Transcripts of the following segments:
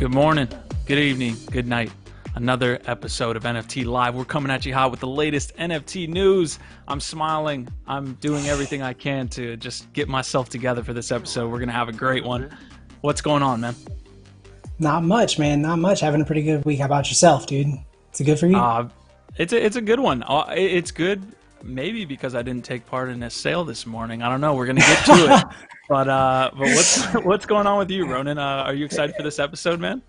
Good morning, good evening, good night. Another episode of NFT Live. We're coming at you hot with the latest NFT news. I'm smiling. I'm doing everything I can to just get myself together for this episode. We're going to have a great one. What's going on, man? Not much, man. Not much. Having a pretty good week. How about yourself, dude? Is it good for you? It's a good one. It's good maybe because I didn't take part in a sale this morning. I don't know. We're going to get to it. But what's going on with you, Ronin? Are you excited for this episode, man?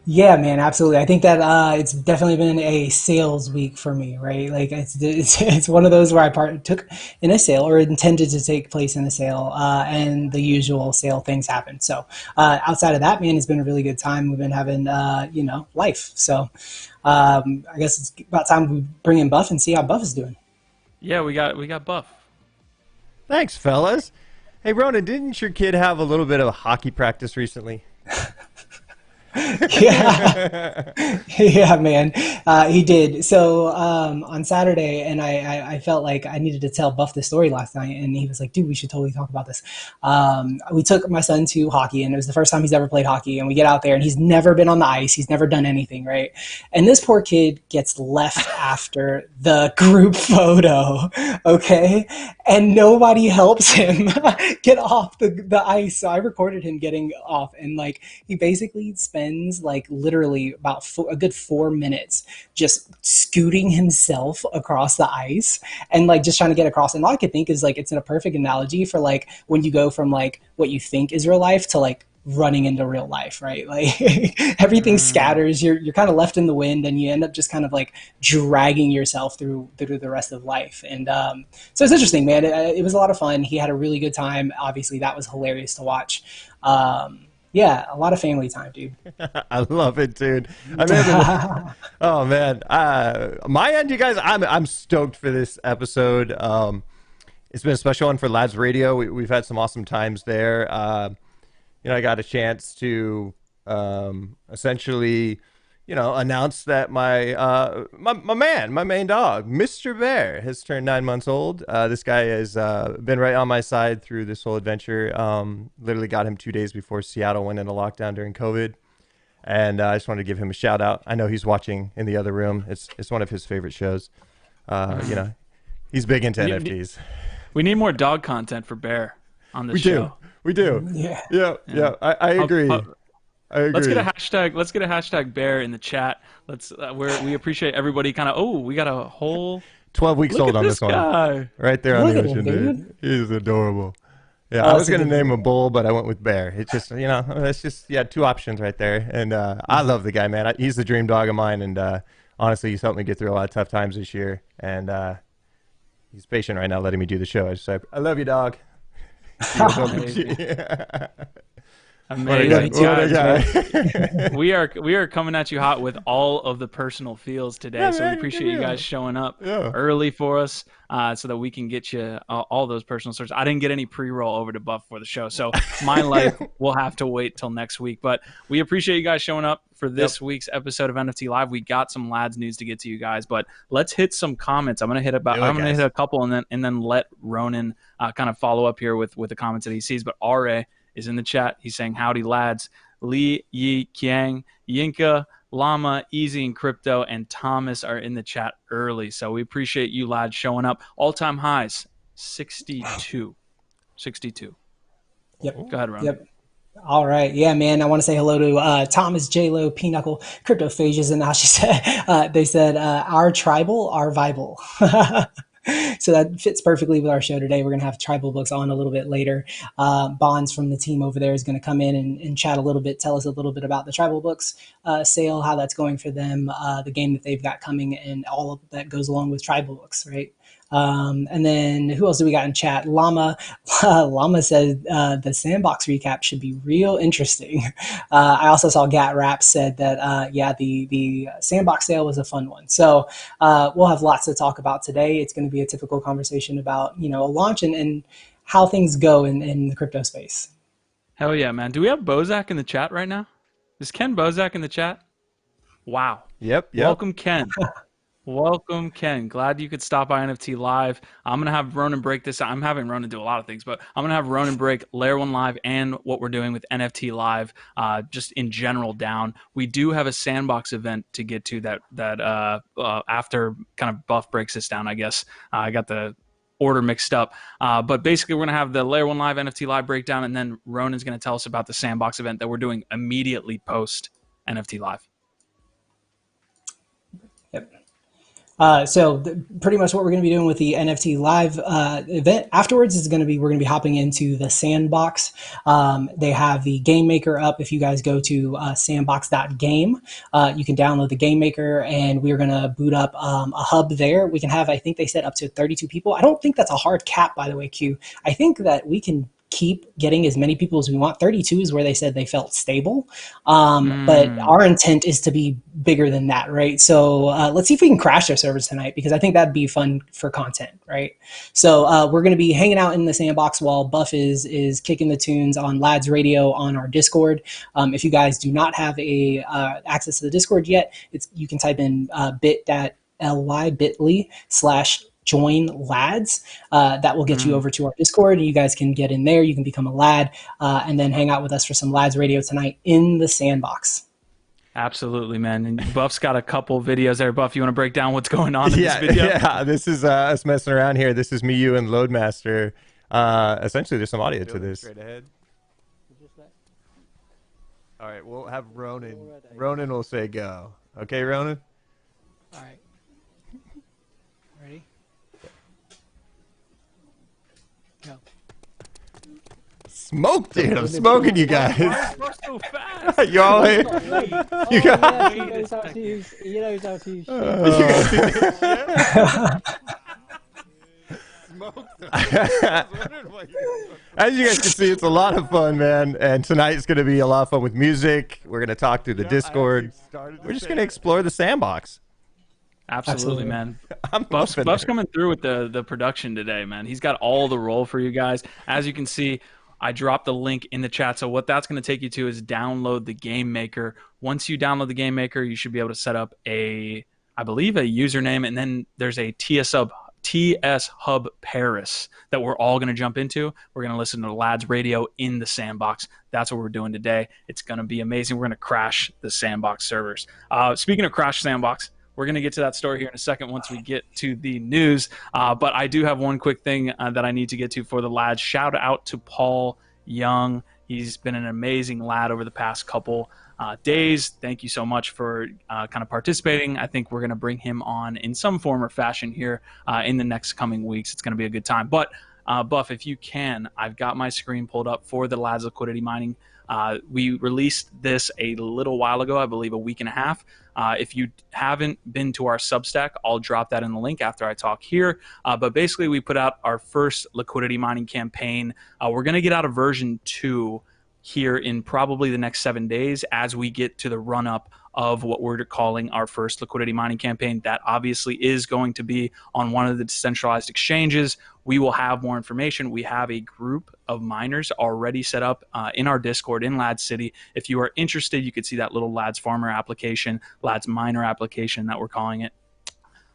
Yeah, man, absolutely. I think that it's definitely been a sales week for me, right? Like it's one of those where I partook in a sale or intended to take place in a sale, and the usual sale things happen. So outside of that, man, it's been a really good time. We've been having life. So I guess it's about time we bring in Buff and see how Buff is doing. Yeah, we got Buff. Thanks, fellas. Hey, Ronin, didn't your kid have a little bit of hockey practice recently? Yeah, man, he did. So on Saturday, and I felt like I needed to tell Buff the story last night, and he was like, dude, we should totally talk about this. We took my son to hockey, and it was the first time he's ever played hockey, and we get out there, and he's never been on the ice. He's never done anything, right? And this poor kid gets left after the group photo, okay? And nobody helps him get off the ice. So I recorded him getting off, and like he basically spent like literally about a good 4 minutes just scooting himself across the ice and like just trying to get across. And all I could think is like it's a perfect analogy for like when you go from like what you think is real life to like running into real life, right? Like everything scatters, you're kind of left in the wind, and you end up just kind of like dragging yourself through the rest of life. And so it's interesting, man. It was a lot of fun. He had a really good time. Obviously that was hilarious to watch. Yeah, a lot of family time, dude. I love it, dude. Oh man, my end, you guys. I'm stoked for this episode. It's been a special one for Lads Radio. We've had some awesome times there. I got a chance to essentially, announce that my main dog, Mr. Bear, has turned 9 months old. This guy has been right on my side through this whole adventure. Literally got him 2 days before Seattle went into lockdown during COVID. And I just wanted to give him a shout out. I know he's watching in the other room. It's one of his favorite shows. He's big into NFTs. We need more dog content for Bear on this show. We do. Yeah. I agree. I agree. Let's get a hashtag Bear in the chat. We appreciate everybody we got a whole 12 weeks old on this one. Right there on the ocean, dude. He's adorable. Yeah, I was gonna name him Bull, but I went with Bear. It's just, it's just two options right there. And I love the guy, man. He's the dream dog of mine, and honestly, he's helped me get through a lot of tough times this year. And he's patient right now, letting me do the show. I love you, dog. Amazing. What a guy. we are coming at you hot with all of the personal feels today. So we appreciate you guys showing up early for us, so that we can get you all those personal stories. I didn't get any pre-roll over to Buff for the show, so my life will have to wait till next week. But we appreciate you guys showing up for this week's episode of NFT Live. We got some Lads news to get to you guys, but let's hit some comments. I'm gonna hit a couple, and then let Ronin kind of follow up here with the comments that he sees. But RA is in the chat. He's saying, howdy, lads. Li Yi Kiang, Yinka, Llama, Easy and Crypto, and Thomas are in the chat early. So we appreciate you, lads, showing up. All-time highs, 62. 62. Yep. Go ahead, Ron. Yep. All right. Yeah, man. I want to say hello to Thomas, J-Lo, Pinochle, Cryptophages, and now she said, they said, our tribal, our Bible. So that fits perfectly with our show today. We're going to have Tribal Books on a little bit later. Bonds from the team over there is going to come in and chat a little bit, tell us a little bit about the Tribal Books sale, how that's going for them, the game that they've got coming, and all of that goes along with Tribal Books, right? And then who else do we got in chat? Llama said the Sandbox recap should be real interesting. I also saw Gat Rap said that the Sandbox sale was a fun one. So we'll have lots to talk about today. It's going to be a typical conversation about a launch and how things go in the crypto space. Hell yeah, man! Do we have Bozak in the chat right now? Is Ken Bozak in the chat? Wow. Yep. Welcome, Ken. Welcome, Ken. Glad you could stop by NFT Live. I'm going to have Ronin break this. I'm having Ronin do a lot of things, but I'm going to have Ronin break Layer 1 Live and what we're doing with NFT Live, just in general down. We do have a Sandbox event to get to that after kind of Buff breaks this down, I guess. I got the order mixed up. But basically, we're going to have the Layer 1 Live, NFT Live breakdown, and then Ronin's going to tell us about the Sandbox event that we're doing immediately post NFT Live. Yep. Pretty much what we're going to be doing with the NFT Live event afterwards is we're going to be hopping into the Sandbox. They have the game maker up. If you guys go to sandbox.game, you can download the game maker, and we're going to boot up a hub there. We can have, I think they said, up to 32 people. I don't think that's a hard cap, by the way, Q. I think that we can keep getting as many people as we want. 32 is where they said they felt stable. But our intent is to be bigger than that, right? So let's see if we can crash their servers tonight, because I think that'd be fun for content, right? So we're going to be hanging out in the Sandbox while Buff is kicking the tunes on Lads Radio on our Discord. If you guys do not have access to the Discord yet, you can type in bit.ly/join lads. That will get you over to our Discord. You guys can get in there. You can become a lad and then hang out with us for some Lads Radio tonight in the Sandbox. Absolutely, man. And Buff's got a couple videos there. Buff, you want to break down what's going on in this video? Yeah, this is us messing around here. This is me, you, and Loadmaster. Essentially, there's some audio to this. Straight ahead. All right, we'll have Ronin. Ronin will say go. Okay, Ronin? All right. Ready? Go. Smoke, dude. I'm smoking you guys. We're so fast. You all here? You guys. He knows how to use As you guys can see, it's a lot of fun, man. And tonight's going to be a lot of fun with music. We're going to talk through the Discord. We're just going to explore the Sandbox. Absolutely, man. Buff's coming through with the production today, man. He's got all the roll for you guys. As you can see, I dropped the link in the chat. So what that's going to take you to is download the game maker. Once you download the game maker, you should be able to set up I believe a username, and then there's a TS Hub Paris that we're all going to jump into. We're going to listen to Lads Radio in the Sandbox. That's what we're doing today. It's going to be amazing. We're going to crash the Sandbox servers. Speaking of crash Sandbox, we're going to get to that story here in a second once we get to the news. But I do have one quick thing that I need to get to for the lads. Shout out to Paul Young. He's been an amazing lad over the past couple days. Thank you so much for kind of participating. I think we're going to bring him on in some form or fashion here in the next coming weeks. It's going to be a good time. But Buff, if you can, I've got my screen pulled up for the Lads Liquidity Mining. We released this a little while ago, I believe a week and a half. If you haven't been to our Substack, I'll drop that in the link after I talk here. But basically, we put out our first liquidity mining campaign. We're going to get out of version 2 here in probably the next 7 days as we get to the run-up of what we're calling our first liquidity mining campaign. That obviously is going to be on one of the decentralized exchanges. We will have more information. We have a group of miners already set up in our Discord in Lads City. If you are interested, you could see that little Lads Farmer application, Lads Miner application that we're calling it.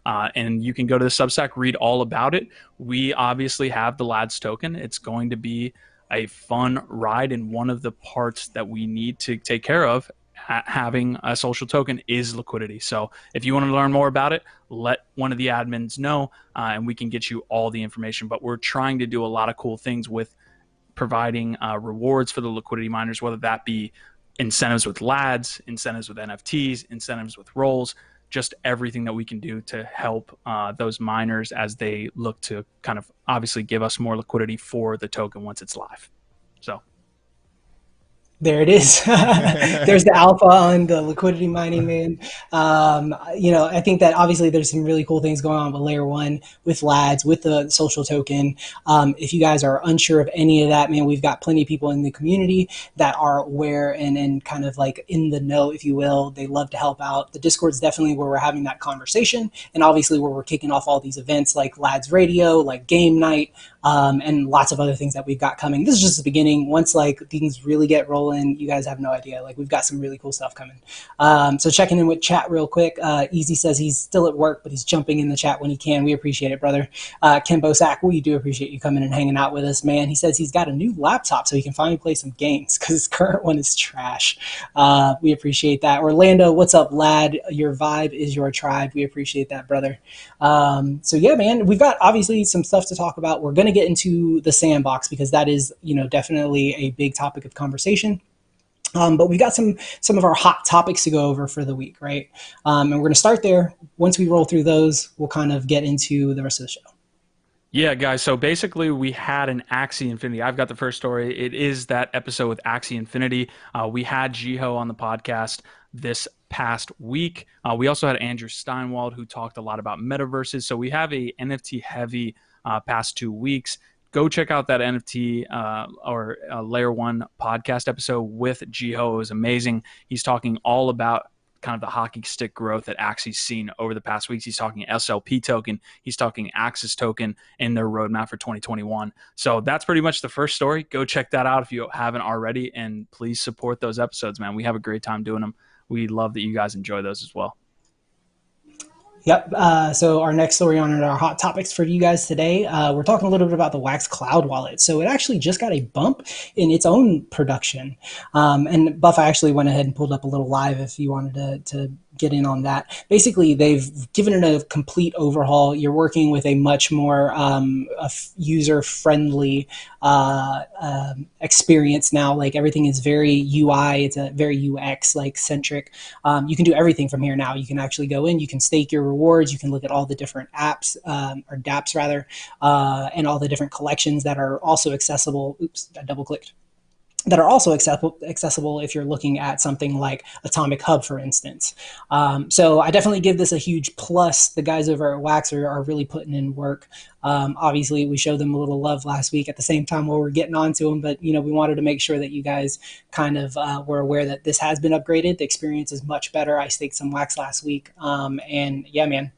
And you can go to the Substack, read all about it. We obviously have the Lads token. It's going to be a fun ride, and one of the parts that we need to take care of having a social token is liquidity. So if you want to learn more about it, let one of the admins know and we can get you all the information. But we're trying to do a lot of cool things with providing rewards for the liquidity miners, whether that be incentives with Lads, incentives with NFTs, incentives with rolls, just everything that we can do to help those miners as they look to kind of obviously give us more liquidity for the token once it's live. So there it is. There's the alpha on the liquidity mining, man. I think that obviously there's some really cool things going on with Layer 1, with Lads, with the social token. If you guys are unsure of any of that, man, we've got plenty of people in the community that are aware and kind of like in the know, if you will. They love to help out. The Discord's definitely where we're having that conversation, and obviously where we're kicking off all these events like Lads Radio, like Game Night, and lots of other things that we've got coming. This is just the beginning. Once like things really get rolling, rolling. You guys have no idea. Like, we've got some really cool stuff coming. So checking in with chat real quick. Easy says he's still at work, but he's jumping in the chat when he can. We appreciate it, brother. Ken Bosak, we do appreciate you coming and hanging out with us, man. He says he's got a new laptop so he can finally play some games because his current one is trash. We appreciate that. Orlando, what's up, lad? Your vibe is your tribe. We appreciate that, brother. So yeah, man, we've got obviously some stuff to talk about. We're going to get into the Sandbox because that is, definitely a big topic of conversation. But we've got some of our hot topics to go over for the week, right? And we're going to start there. Once we roll through those, we'll kind of get into the rest of the show. Yeah, guys. So basically, we had an Axie Infinity. I've got the first story. It is that episode with Axie Infinity. We had Jiho on the podcast this past week. We also had Andrew Steinwald, who talked a lot about metaverses. So we have a NFT heavy past 2 weeks. Go check out that NFT or Layer 1 podcast episode with Jiho. It was amazing. He's talking all about kind of the hockey stick growth that Axie's seen over the past weeks. He's talking SLP token. He's talking Axis token and their roadmap for 2021. So that's pretty much the first story. Go check that out if you haven't already. And please support those episodes, man. We have a great time doing them. We love that you guys enjoy those as well. Yep. So our next story on our hot topics for you guys today, we're talking a little bit about the Wax Cloud wallet. So it actually just got a bump in its own production. And Buff, I actually went ahead and pulled up a little live if you wanted to get in on that. Basically, they've given it a complete overhaul. You're working with a much more user-friendly experience now. Like, everything is very UI. It's a very UX like centric. You can do everything from here now. You can actually go in. You can stake your rewards. You can look at all the different apps or dApps rather, and all the different collections that are also accessible. Oops, I double clicked. That are also accessible if you're looking at something like Atomic Hub, for instance. So I definitely give this a huge plus. The guys over at Wax are really putting in work. Obviously, we showed them a little love last week at the same time while we're getting onto them, but we wanted to make sure that you guys kind of were aware that this has been upgraded. The experience is much better. I staked some Wax last week, and yeah, man,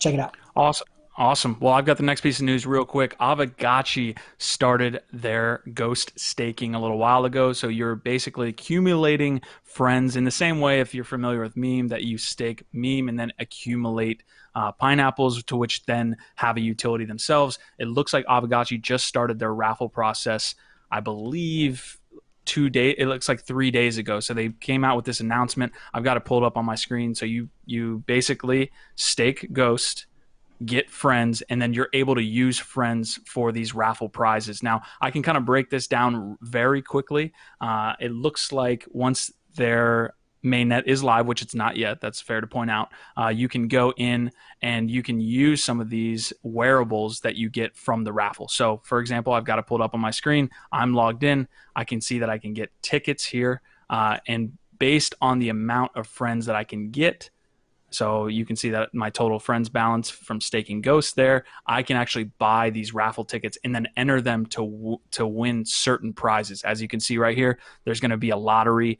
check it out. Awesome. Well, I've got the next piece of news real quick. Aavegotchi started their ghost staking a little while ago. So you're basically accumulating friends in the same way, if you're familiar with meme, that you stake meme and then accumulate pineapples, to which then have a utility themselves. It looks like Aavegotchi just started their raffle process, I believe, 2 days. It looks like 3 days ago. So they came out with this announcement. I've got it pulled up on my screen. So you basically stake ghost, get friends, and then you're able to use friends for these raffle prizes. Now, I can kind of break this down very quickly. It looks like once their mainnet is live, which it's not yet, that's fair to point out, you can go in and you can use some of these wearables that you get from the raffle. So, for example, I've got it pulled up on my screen. I'm logged in. I can see that I can get tickets here, and based on the amount of friends that I can get, so you can see that my total friends balance from staking ghosts there, I can actually buy these raffle tickets and then enter them to win certain prizes. As you can see right here, there's going to be a lottery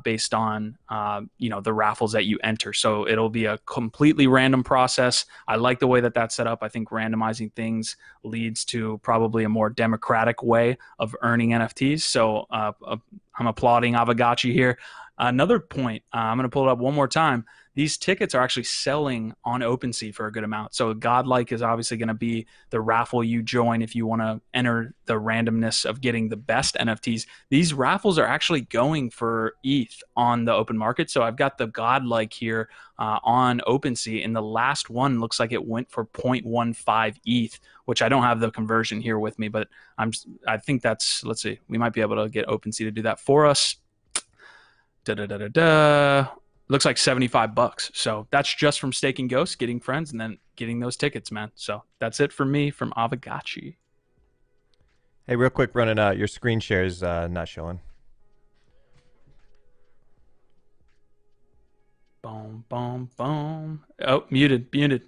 based on the raffles that you enter. So it'll be a completely random process. I like the way that that's set up. I think randomizing things leads to probably a more democratic way of earning NFTs. So I'm applauding Aavegotchi here. Another point, I'm going to pull it up one more time. These tickets are actually selling on OpenSea for a good amount. So Godlike is obviously going to be the raffle you join if you want to enter the randomness of getting the best NFTs. These raffles are actually going for ETH on the open market. So I've got the Godlike here on OpenSea, and the last one looks like it went for 0.15 ETH, which I don't have the conversion here with me, but I think that's, let's see, we might be able to get OpenSea to do that for us. Looks like $75. So that's just from staking ghosts, getting friends, and then getting those tickets, man. So that's it for me from Aavegotchi. Hey, real quick, running your screen share is not showing. Boom, boom, boom. Oh, muted.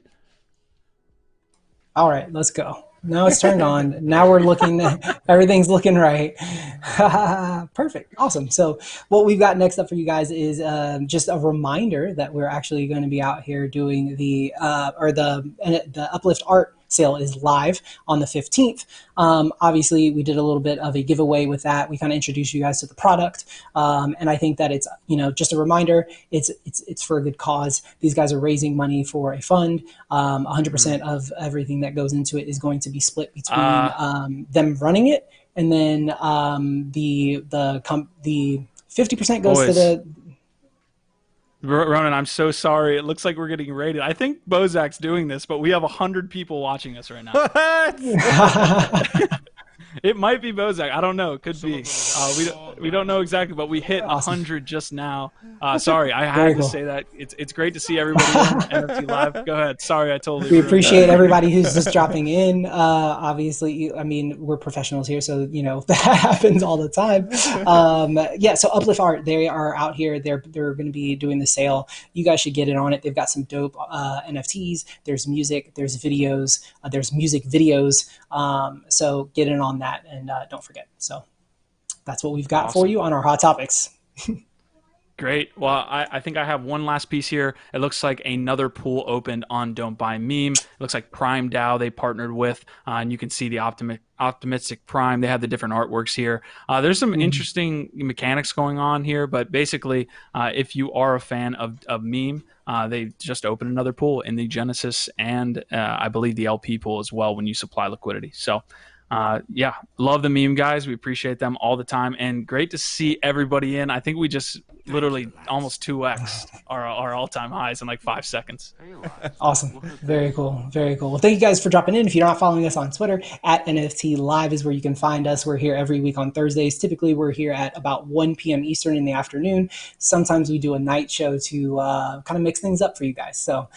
All right, let's go. Now it's turned on. Now we're looking, everything's looking right. Perfect. Awesome. So what we've got next up for you guys is just a reminder that we're actually going to be out here doing the Uplift Art sale is live on the 15th. Obviously, we did a little bit of a giveaway with that. We kind of introduced you guys to the product, and I think that it's just a reminder. It's for a good cause. These guys are raising money for a fund. 100% of everything that goes into it is going to be split between them running it, and then the 50% goes to the. Ronin, I'm so sorry. It looks like we're getting raided. I think Bozak's doing this, but we have 100 people watching us right now. It might be Bozak. I don't know. It could be. We don't know exactly, but we hit 100 just now. Sorry, I had to say that. It's great to see everybody on NFT Live. Go ahead. Sorry, I totally. We appreciate everybody who's just dropping in. Obviously, I mean, we're professionals here, so that happens all the time. Yeah. So Uplift Art, they are out here. They're going to be doing the sale. You guys should get in on it. They've got some dope NFTs. There's music. There's videos. There's music videos. So get in on that, and don't forget. So that's what we've got for you on our hot topics. Great. Well, I think I have one last piece here. It looks like another pool opened on Don't Buy Meme. It looks like Prime DAO they partnered with, and you can see the optimistic Prime. They have the different artworks here. There's some interesting mechanics going on here, but basically, if you are a fan of Meme, they just opened another pool in the Genesis and I believe the LP pool as well when you supply liquidity. So yeah, love the Meme guys. We appreciate them all the time, and great to see everybody in. I think we just literally almost 2x our all-time highs in like 5 seconds. Awesome. Very cool. Very cool. Well, thank you guys for dropping in. If you're not following us on Twitter, at NFT Live is where you can find us. We're here every week on Thursdays. Typically, we're here at about 1 p.m. Eastern in the afternoon. Sometimes we do a night show to kind of mix things up for you guys. So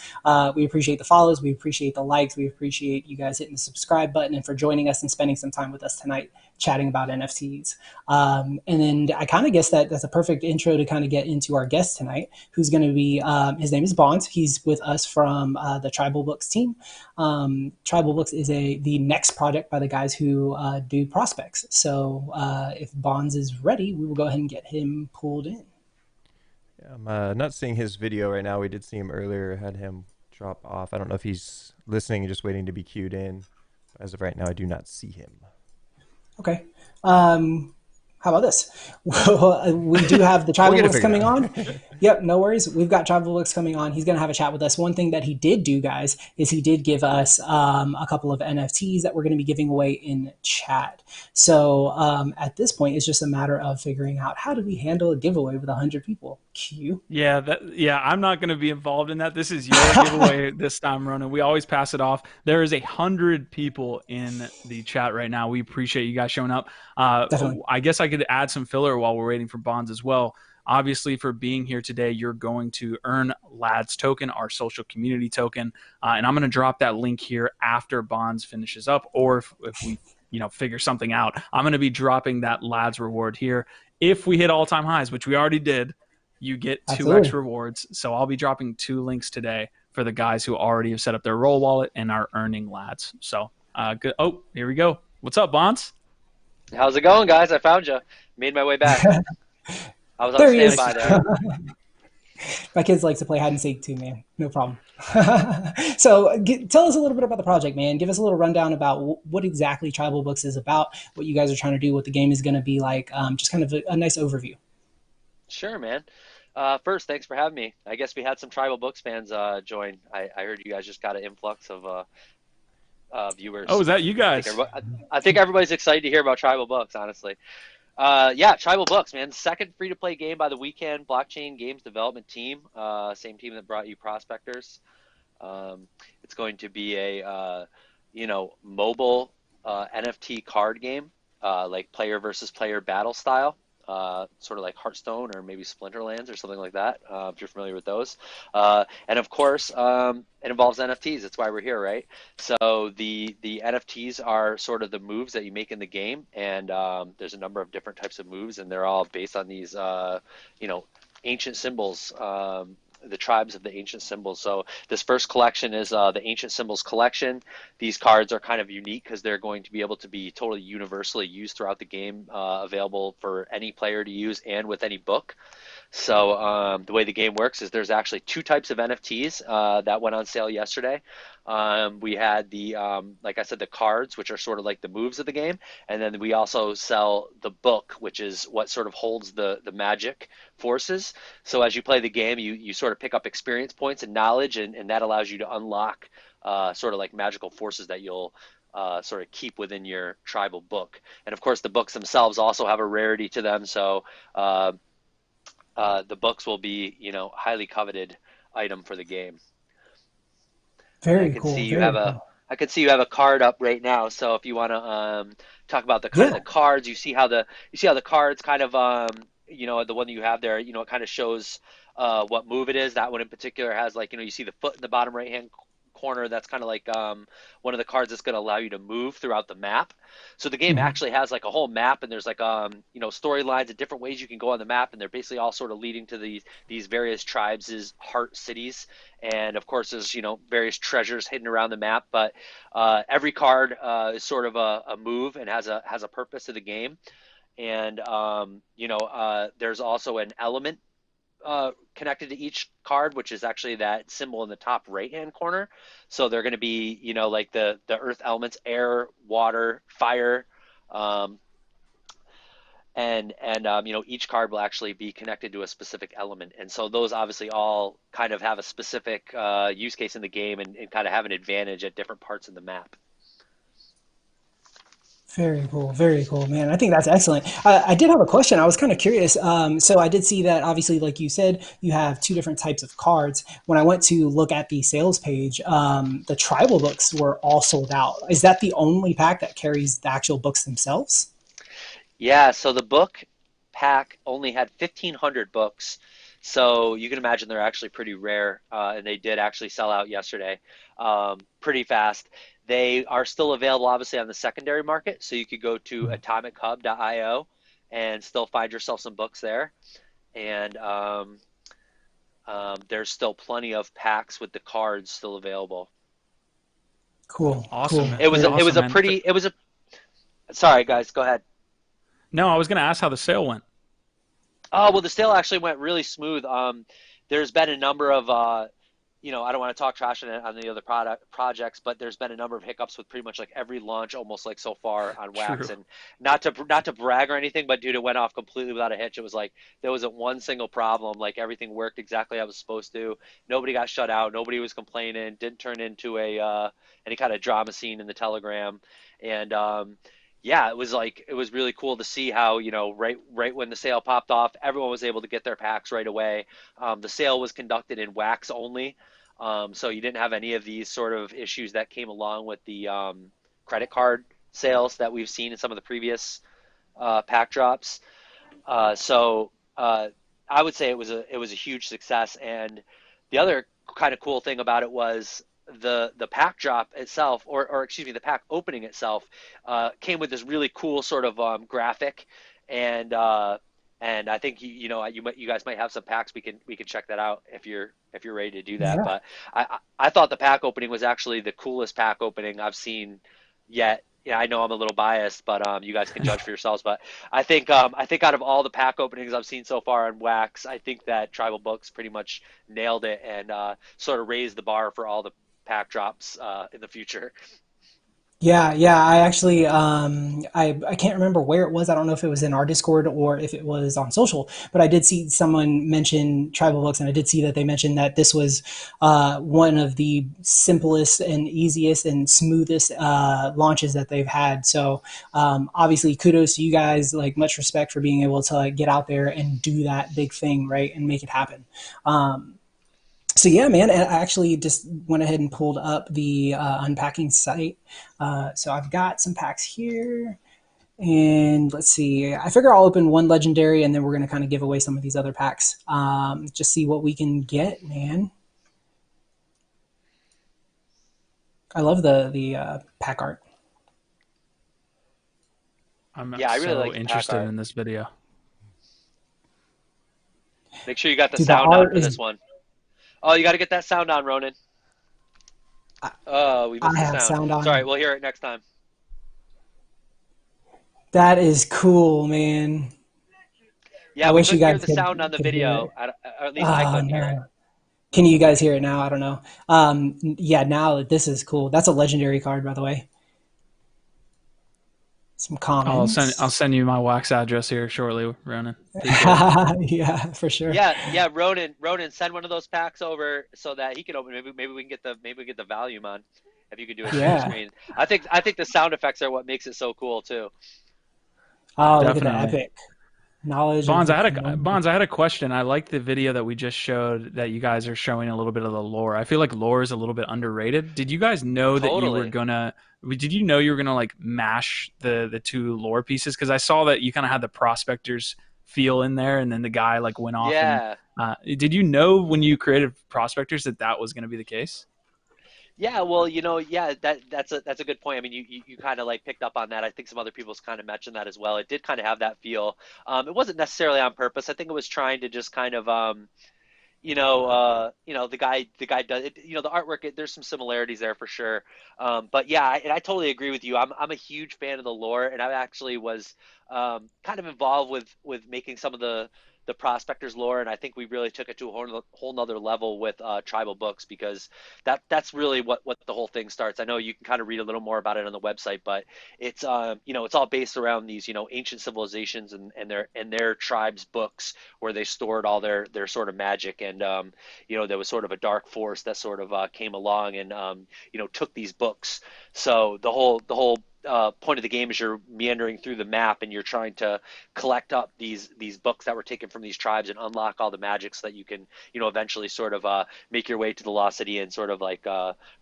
we appreciate the follows. We appreciate the likes. We appreciate you guys hitting the subscribe button and for joining us and spending some time with us tonight chatting about NFTs. And then I kind of guess that's a perfect intro to kind of get into our guest tonight, who's going to be, his name is Bonds. He's with us from the Tribal Books team. Tribal Books is the next project by the guys who do prospects. So if Bonds is ready, we will go ahead and get him pulled in. Yeah, I'm not seeing his video right now. We did see him earlier, had him drop off. I don't know if he's listening and just waiting to be queued in. As of right now, I do not see him. Okay. How about this? We do have the Tribal Books coming on. Yep, no worries. We've got Tribal Books coming on. He's going to have a chat with us. One thing that he did do, guys, is he did give us a couple of NFTs that we're going to be giving away in chat. So at this point, it's just a matter of figuring out how do we handle a giveaway with 100 people. Q. Yeah, I'm not going to be involved in that. This is your giveaway this time, Ronan. We always pass it off. There is 100 people in the chat right now. We appreciate you guys showing up. Definitely. I guess I could add some filler while we're waiting for Bonds as well. Obviously, for being here today, you're going to earn LADS token, our social community token, and I'm going to drop that link here after Bonds finishes up, or if we figure something out. I'm going to be dropping that LADS reward here. If we hit all-time highs, which we already did, you get 2x rewards. So I'll be dropping 2 links today for the guys who already have set up their roll wallet and are earning LADS. So good. Oh, here we go. What's up, Bonds? How's it going, guys? I found you. Made my way back. I was on standby there. My kids like to play hide and seek too, man. No problem. So tell us a little bit about the project, man. Give us a little rundown about what exactly Tribal Books is about, what you guys are trying to do, what the game is going to be like. Just kind of a nice overview. Sure, man. First, thanks for having me. I guess we had some Tribal Books fans join. I heard you guys just got an influx of viewers. Oh, is that you guys? I think everybody's excited to hear about Tribal Books, honestly. Yeah, Tribal Books, man. Second free-to-play game by the Weekend Blockchain Games development team. Same team that brought you Prospectors. It's going to be a mobile NFT card game, like player versus player battle style. Sort of like Hearthstone or maybe Splinterlands or something like that, if you're familiar with those. And of course, it involves NFTs. That's why we're here, right? So the NFTs are sort of the moves that you make in the game, and there's a number of different types of moves, and they're all based on these, ancient symbols, the tribes of the ancient symbols. So this first collection is the Ancient Symbols collection. These cards are kind of unique because they're going to be able to be totally universally used throughout the game, available for any player to use and with any book. So the way the game works is there's actually two types of NFTs that went on sale yesterday. We had the, like I said, the cards, which are sort of like the moves of the game. And then we also sell the book, which is what sort of holds the magic forces. So as you play the game, you sort of pick up experience points and knowledge, and that allows you to unlock sort of like magical forces that you'll sort of keep within your tribal book. And of course, the books themselves also have a rarity to them. So the books will be, highly coveted item for the game. Very cool. Very cool. I can see you have a card up right now. So if you want to talk about the kind of the cards, you see how the cards kind of the one that you have there, it kind of shows what move it is. That one in particular has like, you see the foot in the bottom right hand corner. That's kind of like one of the cards that's going to allow you to move throughout the map. So the game actually has like a whole map, and there's like storylines and different ways you can go on the map, and they're basically all sort of leading to these various tribes' heart cities. And of course there's various treasures hidden around the map, but every card is sort of a move and has a purpose to the game. And there's also an element connected to each card, which is actually that symbol in the top right hand corner. So they're going to be like the earth elements: air, water, fire, and each card will actually be connected to a specific element. And so those obviously all kind of have a specific use case in the game, and kind of have an advantage at different parts of the map. Very cool, man. I think that's excellent. I did have a question. I was kind of curious. So I did see that, obviously, like you said, you have two different types of cards. When I went to look at the sales page, the tribal books were all sold out. Is that the only pack that carries the actual books themselves? Yeah, so the book pack only had 1,500 books. So you can imagine they're actually pretty rare, and they did actually sell out yesterday pretty fast. They are still available, obviously, on the secondary market. So you could go to atomichub.io and still find yourself some books there. And there's still plenty of packs with the cards still available. Cool. Awesome. Cool. It was a sorry, guys, go ahead. No, I was going to ask how the sale went. Oh, well, the sale actually went really smooth. There's been a number of I don't want to talk trash on the other projects, but there's been a number of hiccups with pretty much like every launch, almost like so far on Wax. True. And not to brag or anything, but dude, it went off completely without a hitch. It was like there wasn't one single problem. Like everything worked exactly how it was supposed to. Nobody got shut out. Nobody was complaining. Didn't turn into any kind of drama scene in the Telegram. And yeah, it was really cool to see how, right when the sale popped off, everyone was able to get their packs right away. The sale was conducted in Wax only. So you didn't have any of these sort of issues that came along with the credit card sales that we've seen in some of the previous pack drops. So I would say it was a huge success. And the other kind of cool thing about it was the pack drop itself, or excuse me, the pack opening itself came with this really cool sort of graphic. And I think you guys might have some packs. We can check that out if you're ready to do that. Yeah. But I thought the pack opening was actually the coolest pack opening I've seen yet. Yeah, I know I'm a little biased, but you guys can judge for yourselves. But I think out of all the pack openings I've seen so far on Wax, I think that Tribal Books pretty much nailed it and sort of raised the bar for all the pack drops in the future. Yeah, I actually, I can't remember where it was. I don't know if it was in our Discord or if it was on social, but I did see someone mention Tribal Books, and I did see that they mentioned that this was one of the simplest and easiest and smoothest launches that they've had. So obviously, kudos to you guys. Like, much respect for being able to like get out there and do that big thing, right, and make it happen. So yeah, man, I actually just went ahead and pulled up the unpacking site. So I've got some packs here. And let's see, I figure I'll open one legendary and then we're going to kind of give away some of these other packs. Just see what we can get, man. I love the pack art. I really like interested in this video. Make sure you got the sound on for this one. Oh, you got to get that sound on, Ronin. Oh, we missed the sound on. Sorry, we'll hear it next time. That is cool, man. Yeah, I we wish you couldn't hear guys the sound on the could hear video. it. Or at least I Oh couldn't hear it. no. Can you guys hear it now? I don't know. Yeah, now this is cool. That's a legendary card, by the way. Some I'll commons. send you my wax address here shortly, Ronan. Appreciate it. Yeah, for sure. Yeah, Ronin, send one of those packs over so that he can open. Maybe we can get the volume on. If you could do a share Yeah. screen, I think the sound effects are what makes it so cool too. Oh, look at the Definitely. epic knowledge of Bonds, the I had a question. I like the video that we just showed that you guys are showing a little bit of the lore. I feel like lore is a little bit underrated. Did you guys know that you were Totally. gonna? Did you know you were gonna like mash the two lore pieces? Because I saw that you kind of had the prospectors feel in there, and then the guy like went off. And Yeah. did you know when you created prospectors that was gonna be the case? Yeah, well, yeah, that's a good point. I mean, you kind of like picked up on that. I think some other people's kind of mentioned that as well. It did kind of have that feel. It wasn't necessarily on purpose. I think it was trying to just kind of the guy does it, the artwork. There's some similarities there for sure. But yeah, and I totally agree with you. I'm a huge fan of the lore, and I actually was kind of involved with making some of the prospectors lore, and I think we really took it to a whole nother level with tribal books, because that's really what the whole thing starts. I know you can kind of read a little more about it on the website, but it's it's all based around these ancient civilizations and their tribes books, where they stored all their sort of magic. And there was sort of a dark force that sort of came along and took these books. So the whole point of the game is you're meandering through the map, and you're trying to collect up these books that were taken from these tribes and unlock all the magic, so that you can eventually sort of make your way to the lost city and sort of like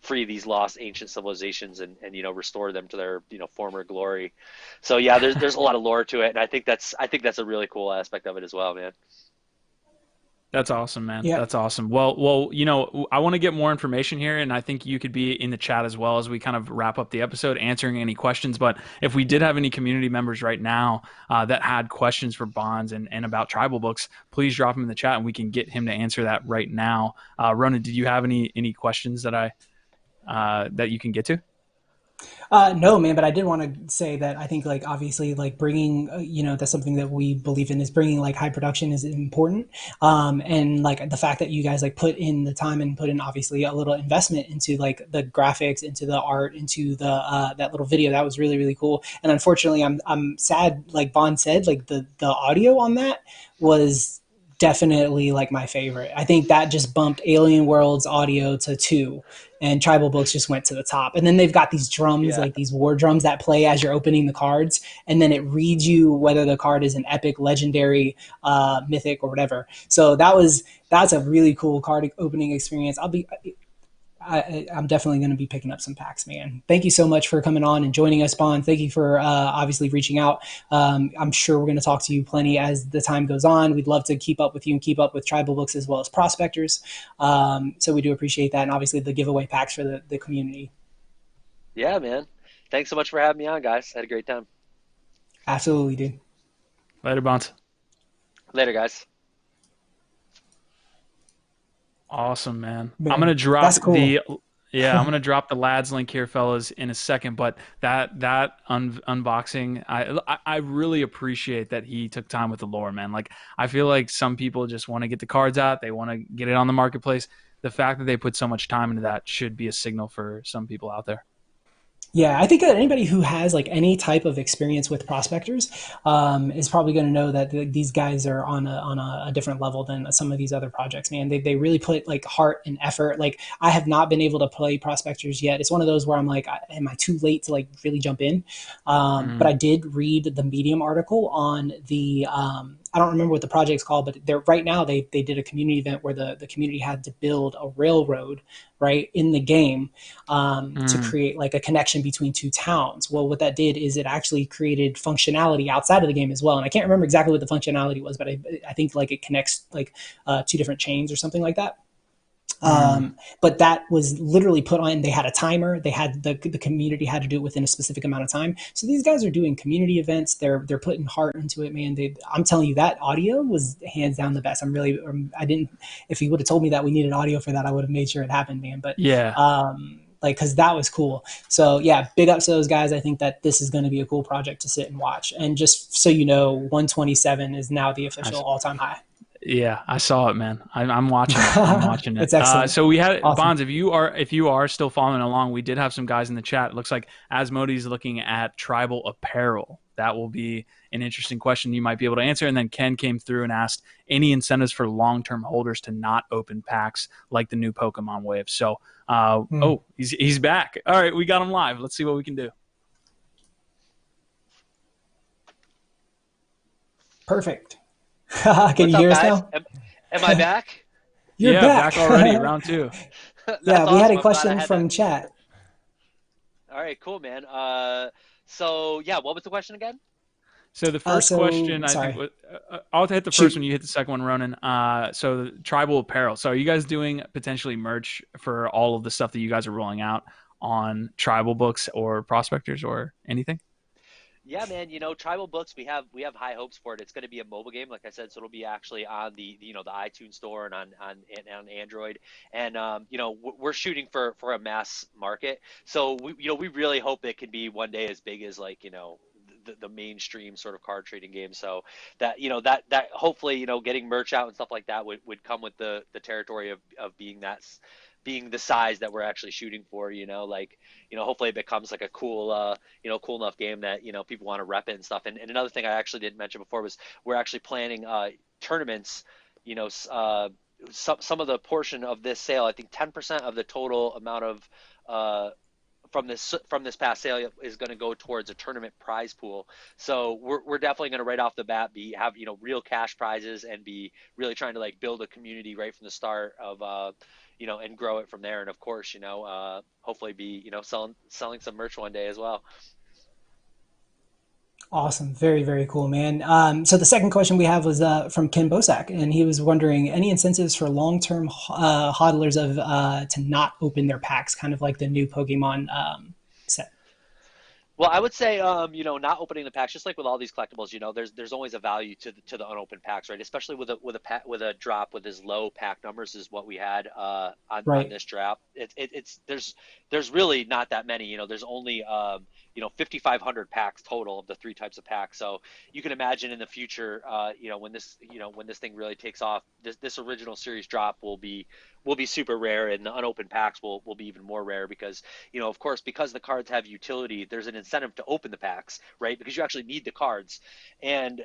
free these lost ancient civilizations, and restore them to their former glory. So yeah, there's a lot of lore to it, and I think that's a really cool aspect of it as well, man. That's awesome, man. Yeah. That's awesome. Well, I want to get more information here, and I think you could be in the chat as well as we kind of wrap up the episode, answering any questions. But if we did have any community members right now that had questions for Bonds and about tribal books, please drop them in the chat, and we can get him to answer that right now. Ronan, did you have any questions that that you can get to? No, man, but I did want to say that I think, like, obviously, like, bringing, that's something that we believe in, is bringing like high production is important. And like the fact that you guys like put in the time and put in obviously a little investment into like the graphics, into the art, into the that little video, that was really, really cool. And unfortunately, I'm sad, like Bond said, like the audio on that was definitely like my favorite. I think that just bumped Alien World's audio to 2, and Tribal Books just went to the top. And then they've got these drums, Yeah. like these war drums that play as you're opening the cards, and then it reads you whether the card is an epic, legendary, mythic, or whatever. So that's a really cool card opening experience. I'm definitely going to be picking up some packs, man. Thank you so much for coming on and joining us, Bond. Thank you for obviously reaching out. I'm sure we're going to talk to you plenty as the time goes on. We'd love to keep up with you and keep up with tribal books as well as prospectors. So we do appreciate that. And obviously the giveaway packs for the community. Yeah, man. Thanks so much for having me on, guys. I had a great time. Absolutely, dude. Later, Bonds. Later, guys. Awesome, man. Man, I'm gonna drop that's cool. I'm gonna drop the lads link here, fellas, in a second. But that unboxing, I really appreciate that he took time with the lore, man. Like, I feel like some people just want to get the cards out, they want to get it on the marketplace. The fact that they put so much time into that should be a signal for some people out there. Yeah, I think that anybody who has like any type of experience with prospectors is probably going to know that these guys are on a different level than some of these other projects. Man, they really put like heart and effort. Like, I have not been able to play prospectors yet. It's one of those where I'm like, am I too late to like really jump in? But I did read the Medium article on the. I don't remember what the project's called, but right now they did a community event where the community had to build a railroad right in the game to create like a connection between 2 towns. Well, what that did is it actually created functionality outside of the game as well. And I can't remember exactly what the functionality was, but I think like it connects like 2 different chains or something like that. But that was literally put on. They had a timer. They had the community had to do it within a specific amount of time. So these guys are doing community events. They're putting heart into it, man. I'm telling you, that audio was hands down the best. I didn't. If he would have told me that we needed audio for that, I would have made sure it happened, man. But Yeah. like, because that was cool. So yeah, big ups to those guys. I think that this is going to be a cool project to sit and watch. And just so you know, 127 is now the official all-time high. Yeah, I saw it, man. I'm watching it. I'm watching it. It's excellent. So we had Awesome. Bonds. If you are still following along, we did have some guys in the chat. It looks like Asmodee's looking at tribal apparel. That will be an interesting question you might be able to answer. And then Ken came through and asked any incentives for long-term holders to not open packs like the new Pokemon wave. So, oh, he's back. All right, we got him live. Let's see what we can do. Perfect. Can you hear us now? Am I back? You're back already. Round 2. Yeah, we had a question from chat. All right, cool, man. So yeah, what was the question again? So the first question, I think, I'll hit the first one. You hit the second one, Ronin. So tribal apparel. So are you guys doing potentially merch for all of the stuff that you guys are rolling out on tribal books or prospectors or anything? Yeah, man. Tribal books. We have high hopes for it. It's going to be a mobile game, like I said, so it'll be actually on the iTunes store and on Android. And we're shooting for a mass market. So we really hope it can be one day as big as the mainstream sort of card trading game. So that that hopefully getting merch out and stuff like that would come with the territory of being the size that we're actually shooting for. Hopefully it becomes like a cool cool enough game that people want to rep it and stuff. And another thing I actually didn't mention before was we're actually planning tournaments. Some of the portion of this sale, I think 10% of the total amount of from this past sale is going to go towards a tournament prize pool. So we're definitely going to right off the bat have real cash prizes and be really trying to build a community right from the start of and grow it from there. And of course, hopefully be selling some merch one day as well. Awesome. Very, very cool, man. So the second question we have was from Ken Bosak, and he was wondering any incentives for long-term hodlers to not open their packs, kind of like the new Pokemon set. Well, I would say, not opening the packs, just like with all these collectibles, there's always a value to the unopened packs, right? Especially with a drop with as low pack numbers as what we had on this drop. There's really not that many. There's only 5,500 packs total of the 3 types of packs. So you can imagine in the future, when this thing really takes off, this original series drop will be super rare, and the unopened packs will be even more rare because of course, because the cards have utility, there's an incentive to open the packs, right? Because you actually need the cards and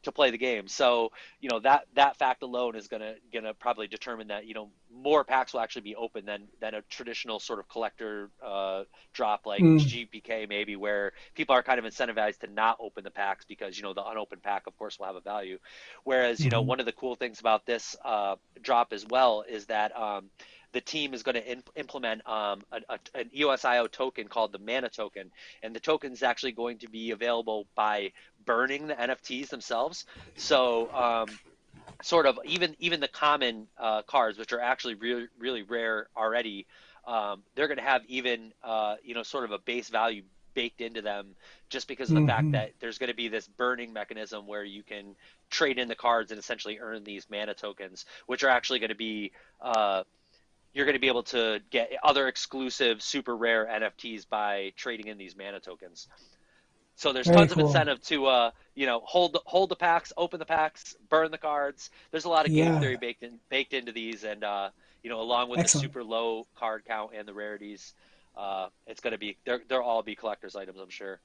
to play the game. So that fact alone is gonna probably determine that more packs will actually be open than a traditional sort of collector drop like GPK maybe, where people are kind of incentivized to not open the packs because the unopened pack of course will have a value. Whereas one of the cool things about this drop as well is that the team is going to implement an EOSIO token called the Mana token, and the token is actually going to be available by burning the NFTs themselves. So sort of even the common cards, which are actually really, really rare already, they're going to have even sort of a base value baked into them, just because of the fact that there's going to be this burning mechanism where you can trade in the cards and essentially earn these Mana tokens, which are actually going to be you're going to be able to get other exclusive super rare NFTs by trading in these Mana tokens. So there's tons of incentive to hold the packs, open the packs, burn the cards. There's a lot of game theory baked into these, and along with the super low card count and the rarities, it's going to be they'll all be collector's items, I'm sure.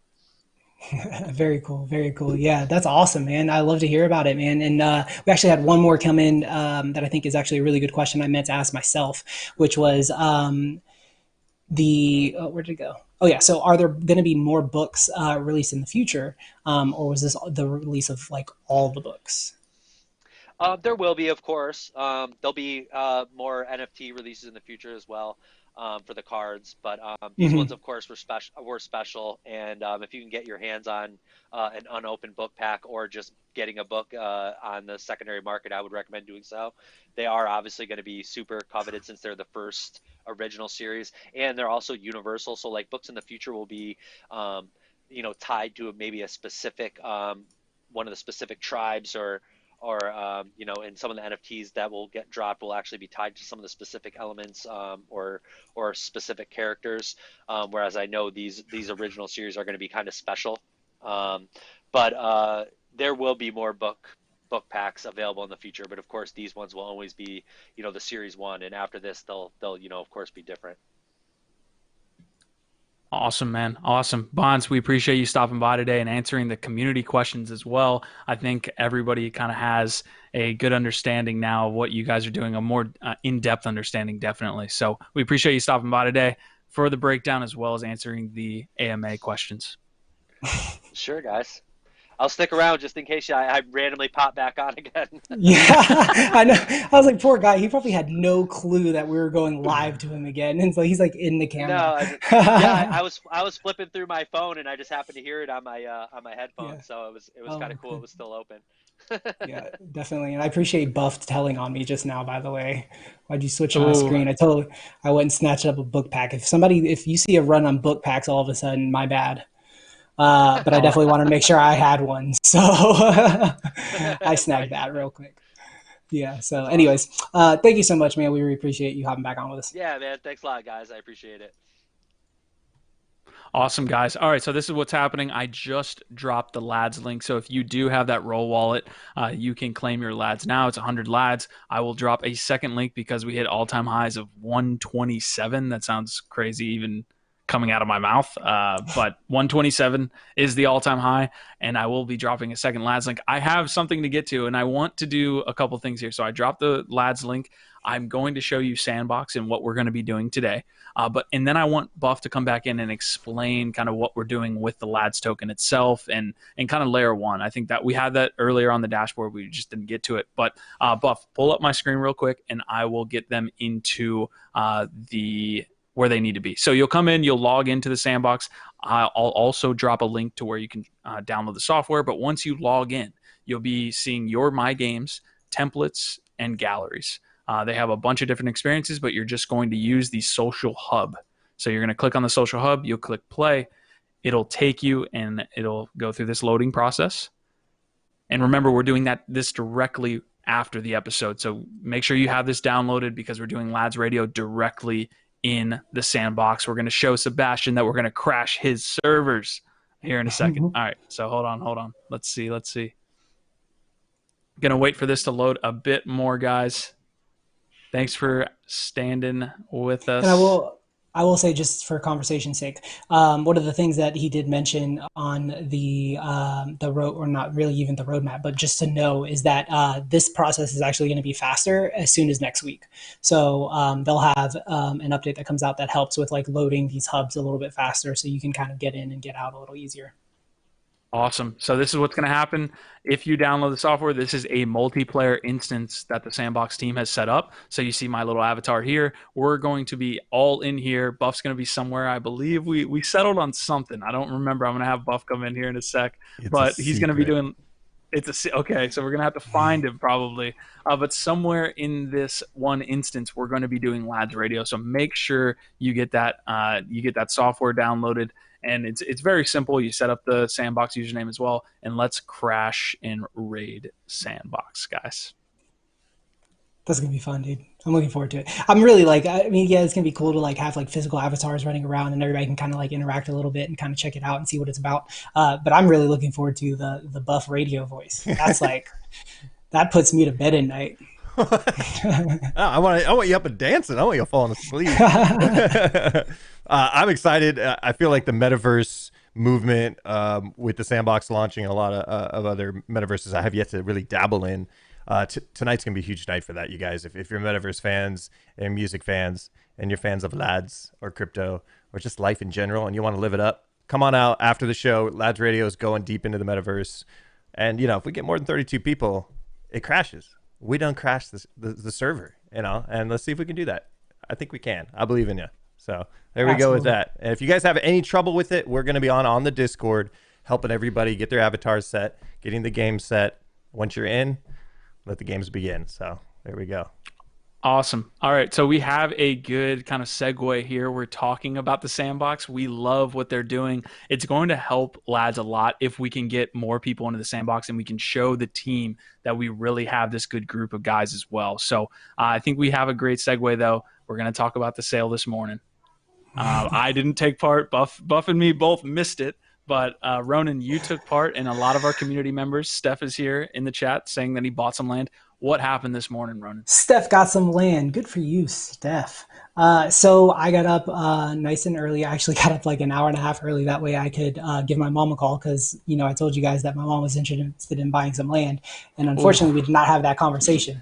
Very cool. Very cool. Yeah, that's awesome, man. I love to hear about it, man. And we actually had one more come in that I think is actually a really good question I meant to ask myself, which was where did it go? Oh yeah. So are there going to be more books released in the future, or was this the release of all the books? There will be, of course. There'll be more NFT releases in the future as well. For the cards, but these ones, of course, were special. And if you can get your hands on an unopened book pack, or just getting a book on the secondary market, I would recommend doing so. They are obviously going to be super coveted since they're the first original series, and they're also universal. So books in the future will be tied to maybe a specific one of the specific tribes or you know, and some of the NFTs that will get dropped will actually be tied to some of the specific elements or specific characters. Whereas I know these original series are going to be kind of special. But there will be more book packs available in the future. But of course, these ones will always be, you know, the series 1, and after this, they'll you know, of course, be different. Awesome, man. Awesome. Bonds, we appreciate you stopping by today and answering the community questions as well. I think everybody kind of has a good understanding now of what you guys are doing, a more in-depth understanding, definitely. So we appreciate you stopping by today for the breakdown as well as answering the AMA questions. Sure, guys. I'll stick around just in case I randomly pop back on again. Yeah, I know. I was like, poor guy. He probably had no clue that we were going live to him again, and so he's like in the camera. No, I was flipping through my phone, and I just happened to hear it on my headphones. Yeah. So it was kind of cool. It was still open. Yeah, definitely. And I appreciate Buff telling on me just now. By the way, why'd you switch on the screen? I went and snatched up a book pack. If you see a run on book packs, all of a sudden, my bad. But I definitely wanted to make sure I had one. So I snagged that real quick. Yeah. So anyways, thank you so much, man. We really appreciate you hopping back on with us. Yeah, man. Thanks a lot, guys. I appreciate it. Awesome, guys. All right, so this is what's happening. I just dropped the LADS link. So if you do have that Roll wallet, you can claim your LADS now. It's 100 LADS. I will drop a second link because we hit all-time highs of 127. That sounds crazy even coming out of my mouth, but 127 is the all-time high, and I will be dropping a second LADS link. I have something to get to, and I want to do a couple things here. So I dropped the LADS link. I'm going to show you Sandbox and what we're going to be doing today. And then I want Buff to come back in and explain kind of what we're doing with the LADS token itself and kind of layer 1. I think that we had that earlier on the dashboard. We just didn't get to it. But Buff, pull up my screen real quick, and I will get them into where they need to be. So you'll come in, you'll log into the Sandbox. I'll also drop a link to where you can download the software. But once you log in, you'll be seeing your My Games, templates, and galleries. They have a bunch of different experiences, but you're just going to use the social hub. So you're going to click on the social hub, you'll click play. It'll take you and it'll go through this loading process. And remember, we're doing this directly after the episode. So make sure you have this downloaded because we're doing LADS Radio directly in the Sandbox. We're going to show Sebastian that we're going to crash his servers here in a second. All right, so hold on. Let's see. Going to wait for this to load a bit more, guys. Thanks for standing with us. And I will say, just for conversation's sake, one of the things that he did mention on the road, or not really even the roadmap, but just to know, is that this process is actually going to be faster as soon as next week. So they'll have an update that comes out that helps with like loading these hubs a little bit faster, so you can kind of get in and get out a little easier. Awesome. So this is what's going to happen if you download the software. This is a multiplayer instance that the Sandbox team has set up. So you see my little avatar here. We're going to be all in here. Buff's going to be somewhere. I believe we settled on something. I don't remember. I'm going to have Buff come in here in a sec. But he's going to be doing... Okay, so we're going to have to find him probably. But somewhere in this one instance, we're going to be doing LADS Radio. So make sure you get that software downloaded. And it's very simple. You set up the Sandbox username as well, and let's crash and raid Sandbox, guys. That's gonna be fun, dude. I'm looking forward to it. I'm really it's gonna be cool to like have like physical avatars running around, and everybody can kind of like interact a little bit and kind of check it out and see what it's about. But I'm really looking forward to the Buff radio voice. That's like that puts me to bed at night. I want you up and dancing. I want you falling asleep. I'm excited. I feel like the metaverse movement with the Sandbox launching and a lot of other metaverses I have yet to really dabble in. Tonight's going to be a huge night for that, you guys. If you're metaverse fans and music fans and you're fans of LADS or crypto or just life in general and you want to live it up, come on out after the show. LADS Radio is going deep into the metaverse. And, if we get more than 32 people, it crashes. We don't crash the server, and let's see if we can do that. I think we can. I believe in you. So there we go with that. And if you guys have any trouble with it, we're going to be on the Discord helping everybody get their avatars set, getting the game set. Once you're in, let the games begin. So there we go. Awesome. All right. So we have a good kind of segue here. We're talking about the Sandbox. We love what they're doing. It's going to help lads a lot if we can get more people into the Sandbox and we can show the team that we really have this good group of guys as well. So I think we have a great segue, though. We're going to talk about the sale this morning. I didn't take part. Buff and me both missed it. But Ronin, you took part, and a lot of our community members. Steph is here in the chat saying that he bought some land. What happened this morning, Ronin? Steph got some land. Good for you, Steph. So I got up nice and early. I actually got up like an hour and a half early. That way I could give my mom a call because, you know, I told you guys that my mom was interested in buying some land. And unfortunately, we did not have that conversation.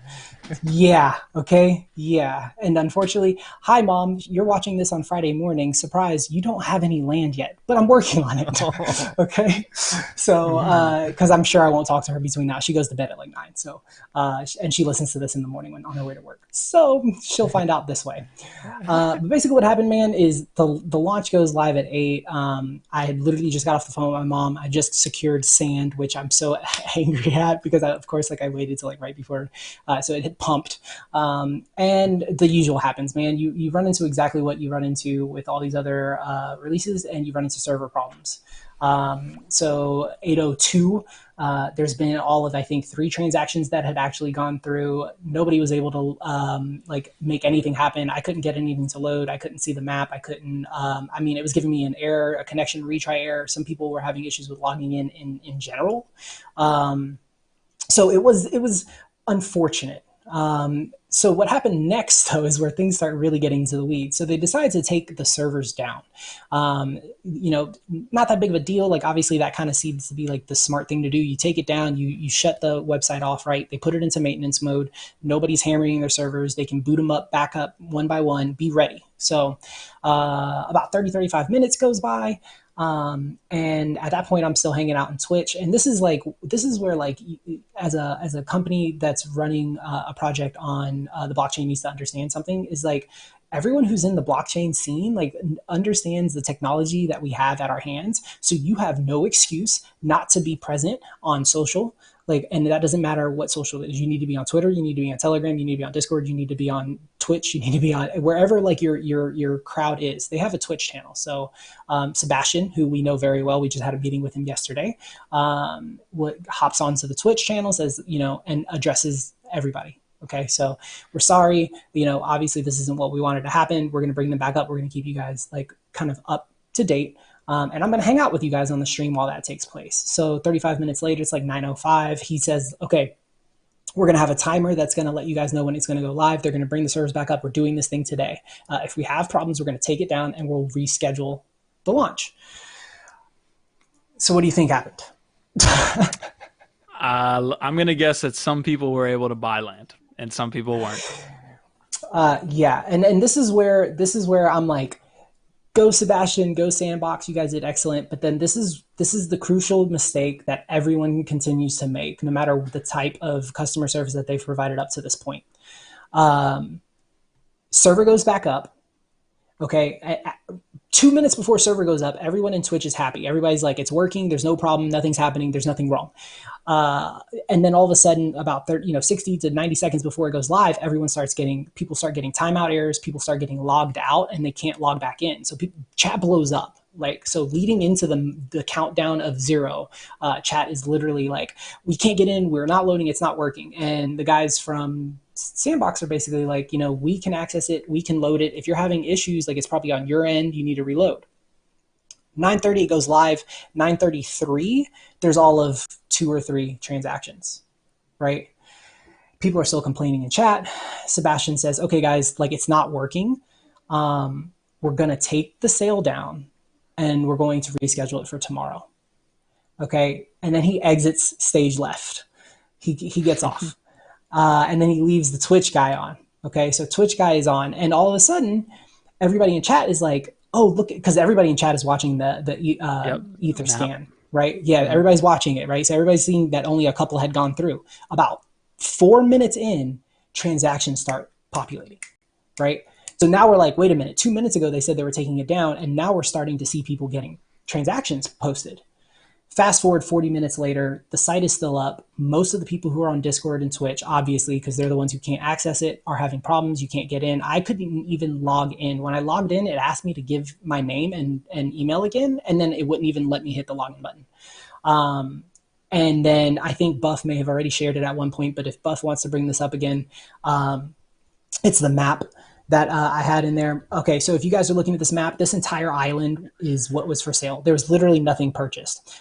Yeah. Okay. Yeah. And unfortunately, hi, Mom. You're watching this on Friday morning. Surprise, you don't have any land yet, but I'm working on it. Okay. So, because I'm sure I won't talk to her between now. She goes to bed at like 9. So, and she listens to this in the morning when on her way to work. So she'll find out this way. But basically what happened, man, is the launch goes live at 8. I had literally just got off the phone with my mom. I just secured sand, which I'm so angry at because of course, like I waited till like right before, so it had pumped. And the usual happens, man. You run into exactly what you run into with all these other releases, and you run into server problems. So 802, there's been all of, I think, 3 transactions that had actually gone through. Nobody was able to like make anything happen. I couldn't get anything to load. I couldn't see the map. I couldn't, I mean, it was giving me an error, a connection retry error. Some people were having issues with logging in general. So it was unfortunate. So what happened next, though, is where things start really getting into the weeds. So they decided to take the servers down. You know, not that big of a deal. Like, obviously, that kind of seems to be like the smart thing to do. You take it down, you shut the website off, right? They put it into maintenance mode. Nobody's hammering their servers. They can boot them up, back up one by one, be ready. So about 35 minutes goes by. And at that point, I'm still hanging out on Twitch. And this is where like, as a company that's running a project on the blockchain needs to understand something is like, everyone who's in the blockchain scene, like, understands the technology that we have at our hands. So you have no excuse not to be present on social. Like, and that doesn't matter what social it is. You need to be on Twitter. You need to be on Telegram. You need to be on Discord. You need to be on Twitch. You need to be on wherever like your crowd is. They have a Twitch channel. So Sebastian, who we know very well, we just had a meeting with him yesterday. Hops onto the Twitch channel, says, you know, and addresses everybody. Okay, so we're sorry. You know, obviously this isn't what we wanted to happen. We're going to bring them back up. We're going to keep you guys like kind of up to date. And I'm going to hang out with you guys on the stream while that takes place. So 35 minutes later, it's like 9:05. He says, okay, we're going to have a timer that's going to let you guys know when it's going to go live. They're going to bring the servers back up. We're doing this thing today. If we have problems, we're going to take it down and we'll reschedule the launch. So what do you think happened? I'm going to guess that some people were able to buy land and some people weren't. Yeah. And this is where I'm like, go Sebastian, go Sandbox. You guys did excellent. But then this is the crucial mistake that everyone continues to make, no matter the type of customer service that they've provided up to this point. Server goes back up. Okay. 2 minutes before server goes up, everyone in Twitch is happy. Everybody's like, it's working. There's no problem. Nothing's happening. There's nothing wrong. And then all of a sudden, about 60 to 90 seconds before it goes live, people start getting timeout errors. People start getting logged out and they can't log back in. So chat blows up. Like, so leading into the countdown of 0, chat is literally like, we can't get in. We're not loading. It's not working. And the guys from Sandbox are basically like, you know, we can access it. We can load it. If you're having issues, like it's probably on your end, you need to reload. 9:30 it goes live. 9:33, there's all of 2 or 3 transactions, right? People are still complaining in chat. Sebastian says, okay, guys, like it's not working. We're going to take the sale down and we're going to reschedule it for tomorrow. Okay. And then he exits stage left. He gets off. And then he leaves the Twitch guy on. Okay. So Twitch guy is on, and all of a sudden everybody in chat is like, oh, look, because everybody in chat is watching the ether scan, right? Yeah. Everybody's watching it, right? So everybody's seeing that only a couple had gone through. About 4 minutes in, transactions start populating, right? So now we're like, wait a minute, 2 minutes ago, they said they were taking it down. And now we're starting to see people getting transactions posted. Fast forward 40 minutes later, the site is still up. Most of the people who are on Discord and Twitch, obviously, because they're the ones who can't access it, are having problems. You can't get in. I couldn't even log in. When I logged in, it asked me to give my name and email again, and then it wouldn't even let me hit the login button. And then I think Buff may have already shared it at one point, but if Buff wants to bring this up again, it's the map that I had in there. Okay, so if you guys are looking at this map, this entire island is what was for sale. There was literally nothing purchased.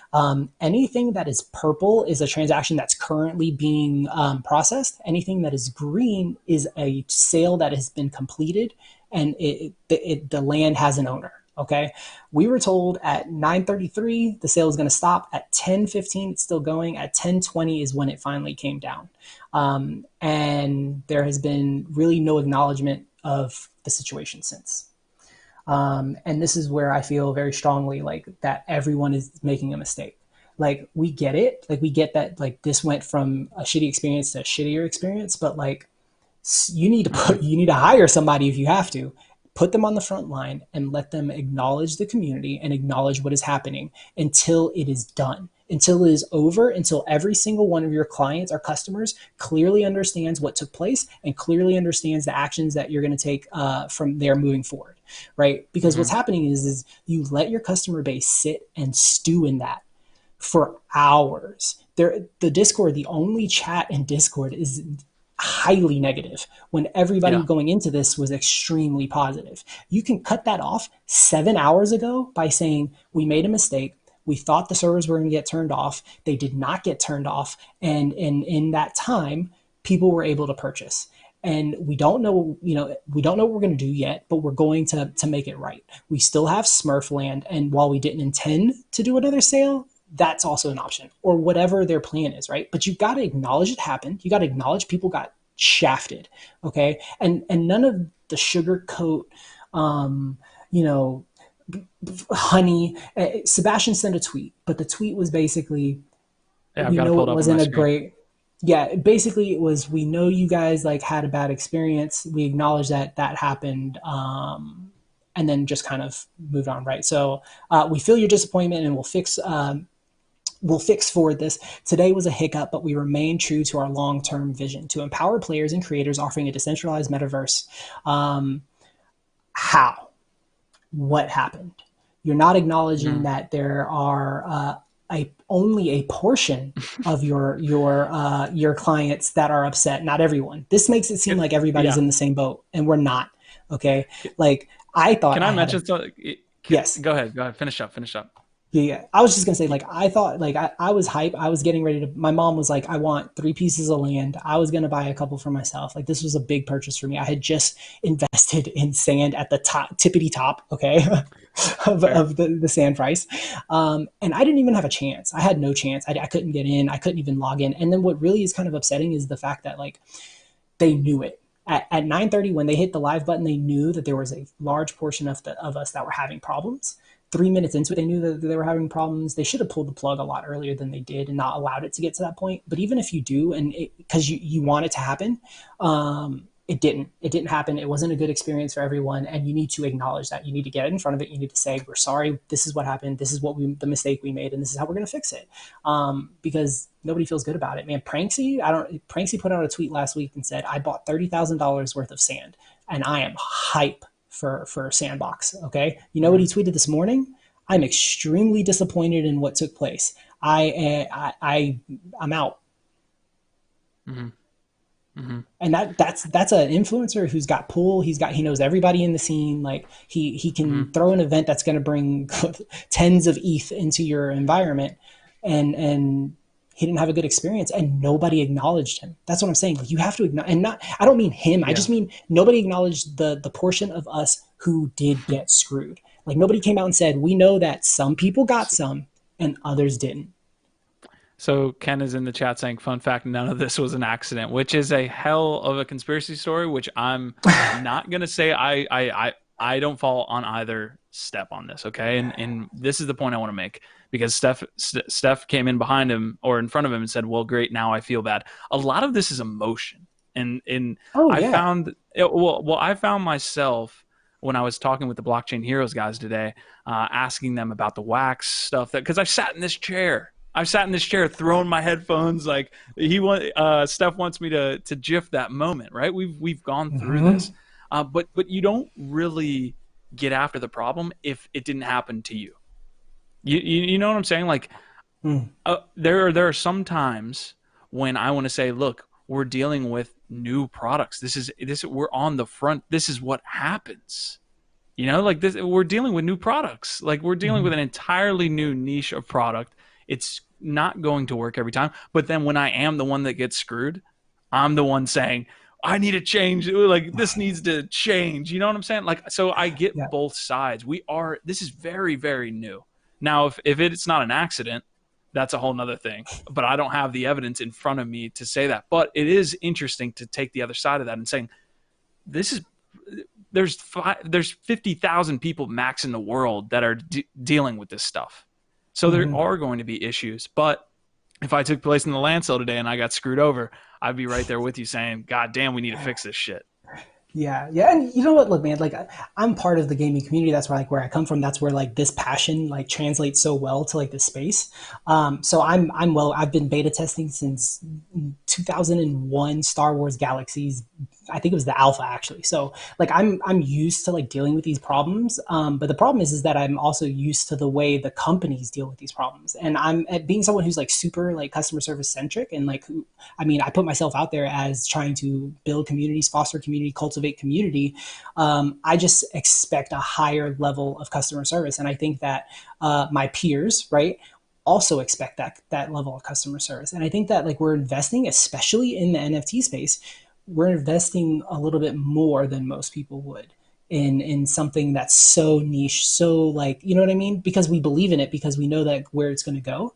Anything that is purple is a transaction that's currently being processed. Anything that is green is a sale that has been completed, and the land has an owner. Okay, we were told at 9:33 the sale is going to stop. At 10:15 it's still going. At 10:20 is when it finally came down, and there has been really no acknowledgement of the situation since. And this is where I feel very strongly like that everyone is making a mistake. Like, we get it, like we get that like this went from a shitty experience to a shittier experience, but like you need to hire somebody if you have to. Put them on the front line and let them acknowledge the community and acknowledge what is happening until it is done, until it is over, until every single one of your clients or customers clearly understands what took place and clearly understands the actions that you're going to take from there moving forward, right? Because what's happening is you let your customer base sit and stew in that for hours. The Discord, the only chat in Discord is highly negative when everybody going into this was extremely positive. You can cut that off 7 hours ago by saying, we made a mistake. We thought the servers were going to get turned off. They did not get turned off. And in that time, people were able to purchase. And we don't know, we don't know what we're going to do yet, but we're going to make it right. We still have Smurf land. And while we didn't intend to do another sale, that's also an option, or whatever their plan is, right? But you've got to acknowledge it happened. You got to acknowledge people got shafted, okay? And none of the sugarcoat, honey. Sebastian sent a tweet, but the tweet was basically, we know it wasn't a great. Yeah, basically it was, we know you guys like had a bad experience. We acknowledge that happened. And then just kind of moved on, right? So we feel your disappointment and we'll fix forward this. Today was a hiccup, but we remain true to our long-term vision to empower players and creators offering a decentralized metaverse. How? What happened? You're not acknowledging that there are only a portion of your clients that are upset, not everyone. This makes it seem like everybody's in the same boat, and we're not. Okay, like I thought. Can I mention something? Yes. Go ahead. Finish up. Yeah. I was just going to say, like, I thought, like, I was hype. I was getting ready to, my mom was like, I want 3 pieces of land. I was going to buy a couple for myself. Like, this was a big purchase for me. I had just invested in sand at the top, tippity top, okay, of the sand price. And I didn't even have a chance. I had no chance. I couldn't get in. I couldn't even log in. And then what really is kind of upsetting is the fact that, like, they knew it. At 9:30, when they hit the live button, they knew that there was a large portion of us that were having problems. 3 minutes into it, they knew that they were having problems. They should have pulled the plug a lot earlier than they did and not allowed it to get to that point. But even if you do, and because you want it to happen, it didn't. It didn't happen. It wasn't a good experience for everyone, and you need to acknowledge that. You need to get in front of it. You need to say, "We're sorry. This is what happened. This is the mistake we made, and this is how we're going to fix it." Because nobody feels good about it, man. Pranksy put out a tweet last week and said, "I bought $30,000 worth of sand, and I am hype for Sandbox." Okay, you know what he tweeted this morning? I'm extremely disappointed in what took place. I'm out. And that's an influencer who's got pull. He knows everybody in the scene. Like he can throw an event that's going to bring tens of ETH into your environment, and he didn't have a good experience, and nobody acknowledged him. That's what I'm saying. Like, you have to acknowledge, and I don't mean him. I just mean nobody acknowledged the portion of us who did get screwed. Like, nobody came out and said, we know that some people got some and others didn't. So Ken is in the chat saying, fun fact, none of this was an accident, which is a hell of a conspiracy story, which I'm not going to say. I don't fall on either step on this. Okay. And this is the point I want to make, because Steph came in behind him or in front of him and said, well, great, now I feel bad. A lot of this is emotion. I found myself when I was talking with the Blockchain Heroes guys today, asking them about the wax stuff, that because I've sat in this chair throwing my headphones, like Steph wants me to GIF that moment, right? We've gone through this, but you don't really get after the problem if it didn't happen to you. You know what I'm saying? Like, there are some times when I want to say, look, we're dealing with new products. We're on the front. This is what happens. You know, like this, we're dealing with new products. Like, we're dealing with an entirely new niche of product. It's not going to work every time. But then when I am the one that gets screwed, I'm the one saying, I need to change. Like, this needs to change. You know what I'm saying? Like, so I get both sides. This is very, very new. Now, if it's not an accident, that's a whole nother thing. But I don't have the evidence in front of me to say that. But it is interesting to take the other side of that and saying, there's 50,000 people max in the world that are dealing with this stuff. So there are going to be issues. But if I took place in the land sale today and I got screwed over, I'd be right there with you saying, God damn, we need to fix this shit. Yeah. And you know what, look, man, like I'm part of the gaming community. That's where I come from. That's where like this passion like translates so well to like this space. So I've been beta testing since 2001 Star Wars Galaxies. I think it was the alpha actually. So like I'm used to like dealing with these problems. But the problem is that I'm also used to the way the companies deal with these problems. And I'm at being someone who's like super like customer service centric and like I put myself out there as trying to build communities, foster community, cultivate community. I just expect a higher level of customer service. And I think that my peers, right, also expect that level of customer service. And I think that like we're investing, especially in the NFT space, we're investing a little bit more than most people would in something that's so niche, so like, you know what I mean? Because we believe in it, because we know that where it's going to go.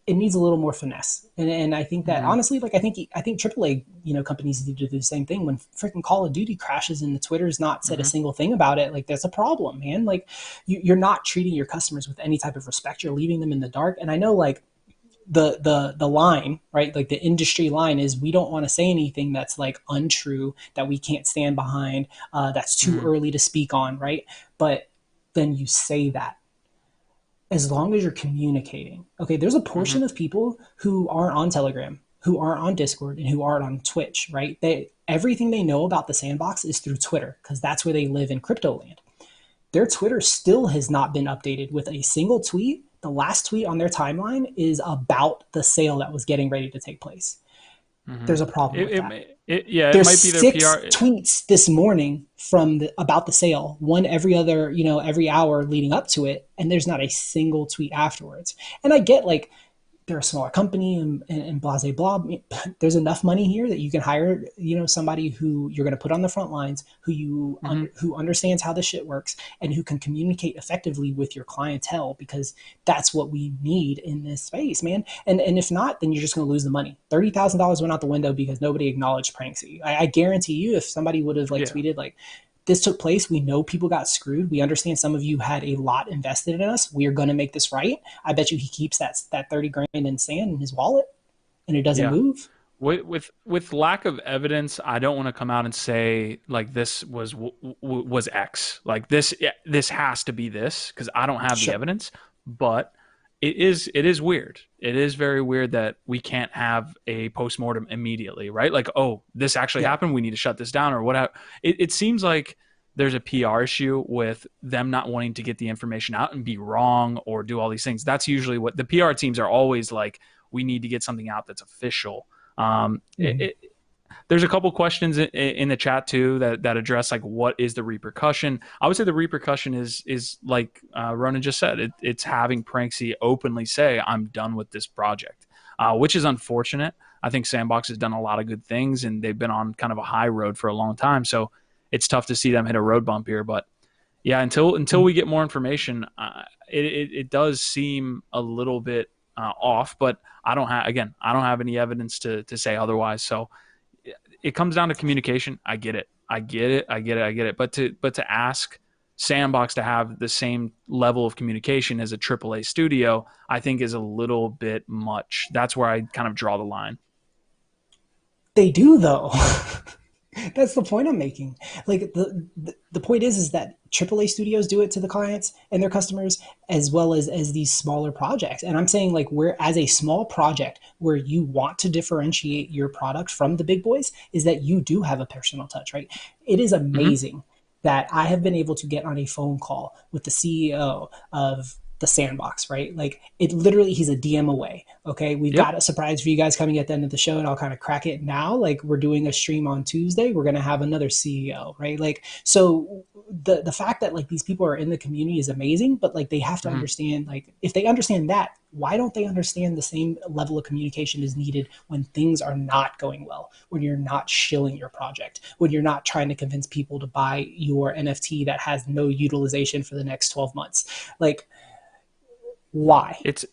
It needs a little more finesse. And I think that honestly, like I think AAA, companies need to do the same thing. When freaking Call of Duty crashes and the Twitter's not said a single thing about it, like that's a problem, man. Like you're not treating your customers with any type of respect. You're leaving them in the dark. And I know like the line, right? Like the industry line is we don't want to say anything that's like untrue, that we can't stand behind, that's too early to speak on, right? But then you say that. As long as you're communicating. Okay, there's a portion of people who aren't on Telegram, who aren't on Discord, and who aren't on Twitch, right? Everything they know about the Sandbox is through Twitter, because that's where they live in crypto land. Their Twitter still has not been updated with a single tweet. The last tweet on their timeline is about the sale that was getting ready to take place. There's a problem with that. It might be their PR. 6 tweets this morning about the sale, one every other, every hour leading up to it, and there's not a single tweet afterwards. And I get like they're a smaller company and blah, blah, blah. There's enough money here that you can hire, somebody who you're going to put on the front lines, who understands how this shit works and who can communicate effectively with your clientele, because that's what we need in this space, man. And if not, then you're just going to lose the money. $30,000 went out the window because nobody acknowledged Pranksy. I guarantee you, if somebody would have tweeted like, this took place, we know people got screwed, we understand some of you had a lot invested in us, we are going to make this right. I bet you he keeps that 30 grand in sand in his wallet and it doesn't move. With lack of evidence, I don't want to come out and say like this was X, like this has to be this, because I don't have the evidence. But it is weird. It is very weird that we can't have a postmortem immediately, right? Like, oh, this actually happened, we need to shut this down, or whatever. It seems like there's a PR issue with them not wanting to get the information out and be wrong or do all these things. That's usually what the PR teams are always like. We need to get something out that's official. There's a couple questions in the chat too that address like what is the repercussion. I would say the repercussion is like Ronin just said. It's having Pranksy openly say I'm done with this project, which is unfortunate. I think Sandbox has done a lot of good things and they've been on kind of a high road for a long time. So it's tough to see them hit a road bump here. But yeah, until we get more information, it does seem a little bit off. But I don't have any evidence to say otherwise. So it comes down to communication. I get it. But to ask Sandbox to have the same level of communication as a AAA studio, I think is a little bit much. That's where I kind of draw the line. They do though. That's the point I'm making. Like the point is that AAA studios do it to the clients and their customers as well as these smaller projects. And I'm saying like we're as a small project where you want to differentiate your product from the big boys is that you do have a personal touch, right? It is amazing that I have been able to get on a phone call with the CEO of the Sandbox, right? Like it literally, he's a DM away. Okay. We've got a surprise for you guys coming at the end of the show, and I'll kind of crack it now. Like we're doing a stream on Tuesday. We're going to have another CEO, right? Like, so the fact that like these people are in the community is amazing, but like they have to understand, like if they understand that, why don't they understand the same level of communication is needed when things are not going well, when you're not shilling your project, when you're not trying to convince people to buy your NFT that has no utilization for the next 12 months? Like, why? It's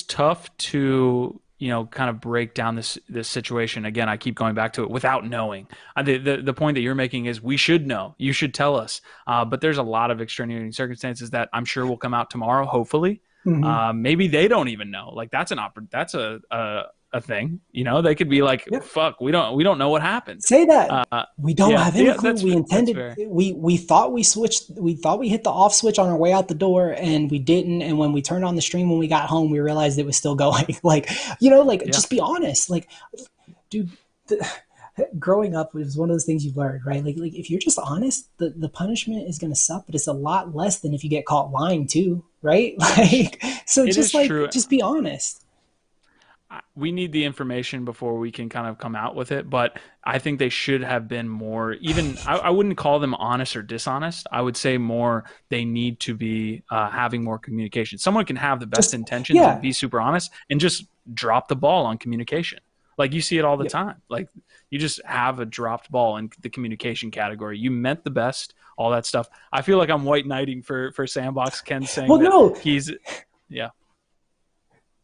tough to kind of break down this situation. Again, I keep going back to it without knowing. The point that you're making is we should know. You should tell us. But there's a lot of extenuating circumstances that I'm sure will come out tomorrow. Hopefully, maybe they don't even know. Like that's a thing. They could be like, "Fuck, we don't know what happened." Say that we don't have any clue. We intended. Fair. We thought we switched. We thought we hit the off switch on our way out the door, and we didn't. And when we turned on the stream when we got home, we realized it was still going. Just be honest. Like, dude, growing up was one of those things you learned, right? Like if you're just honest, the punishment is going to suck, but it's a lot less than if you get caught lying too, right? Like, so just be honest. We need the information before we can kind of come out with it, but I think they should have been more, even I wouldn't call them honest or dishonest. I would say more they need to be having more communication. Someone can have the best intentions and be super honest and just drop the ball on communication. Like you see it all the time. Like you just have a dropped ball in the communication category. You meant the best, all that stuff. I feel like I'm white knighting for Sandbox. Ken saying he's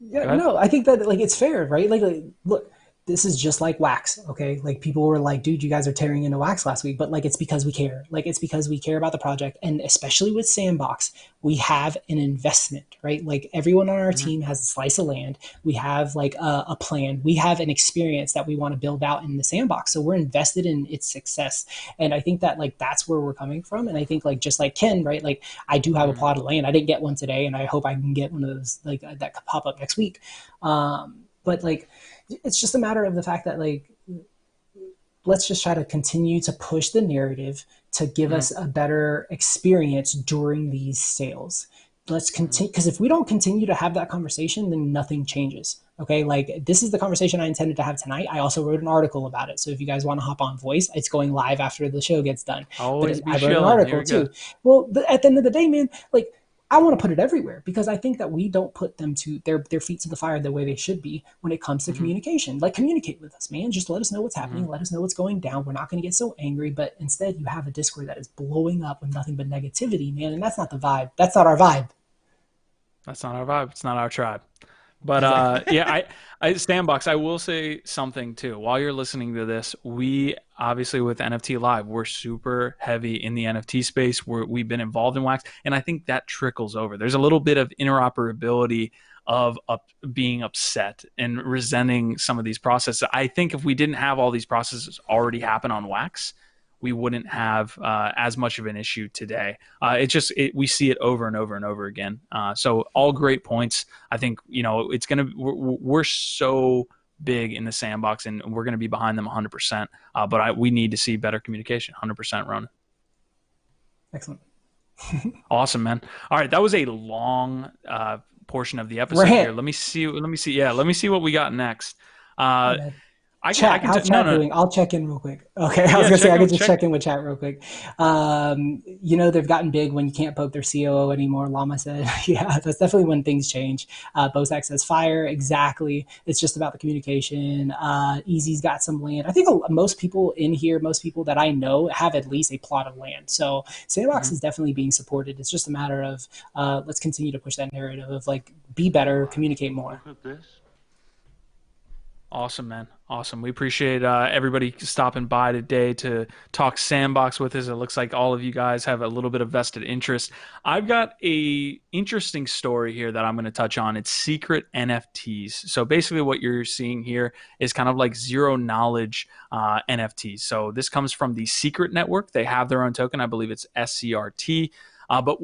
no, I think that like it's fair, right? Like look, this is just like Wax, okay? Like people were like, dude, you guys are tearing into Wax last week, but like it's because we care. Like it's because we care about the project, and especially with Sandbox, we have an investment, right? Like everyone on our team has a slice of land. We have like a plan. We have an experience that we want to build out in the Sandbox, so we're invested in its success. And I think that like that's where we're coming from. And I think like just like Ken, right? Like I do have a plot of land. I didn't get one today, and I hope I can get one of those like that could pop up next week. But like it's just a matter of the fact that like let's just try to continue to push the narrative to give us a better experience during these sales. Let's continue, because if we don't continue to have that conversation, then nothing changes. Okay, like this is the conversation I intended to have tonight. I also wrote an article about it, so if you guys want to hop on Voice, it's going live after the show gets done. Always but I wrote an article too. Well, at the end of the day, man, like I want to put it everywhere because I think that we don't put them to their feet to the fire the way they should be when it comes to communication. Like communicate with us, man. Just let us know what's happening. Let us know what's going down. We're not going to get so angry, but instead you have a Discord that is blowing up with nothing but negativity, man. And that's not the vibe. That's not our vibe. That's not our vibe. It's not our tribe. But I Sandbox, I will say something too. While you're listening to this, we obviously with NFT Live, we're super heavy in the NFT space. We've been involved in Wax, and I think that trickles over. There's a little bit of interoperability of being upset and resenting some of these processes. I think if we didn't have all these processes already happen on Wax, we wouldn't have as much of an issue today. We see it over and over and over again. So all great points. I think, it's going to, we're so big in the Sandbox and we're going to be behind them 100%. But we need to see better communication. 100% Ronin. Excellent. Awesome, man. All right. That was a long portion of the episode here. Let me see. Yeah. Let me see what we got next. How's chat doing? I'll check in real quick. Okay, I was gonna say I could just check in with chat real quick. They've gotten big when you can't poke their COO anymore. Llama said, yeah, that's definitely when things change. Bosak says fire, exactly. It's just about the communication. Easy's got some land. I think most people in here, most people that I know have at least a plot of land. So Sandbox is definitely being supported. It's just a matter of let's continue to push that narrative of like be better, communicate more. Awesome, man. Awesome. We appreciate everybody stopping by today to talk Sandbox with us. It looks like all of you guys have a little bit of vested interest. I've got a interesting story here that I'm going to touch on. It's secret NFTs. So basically what you're seeing here is kind of like zero knowledge NFTs. So this comes from the Secret Network. They have their own token. I believe it's SCRT. But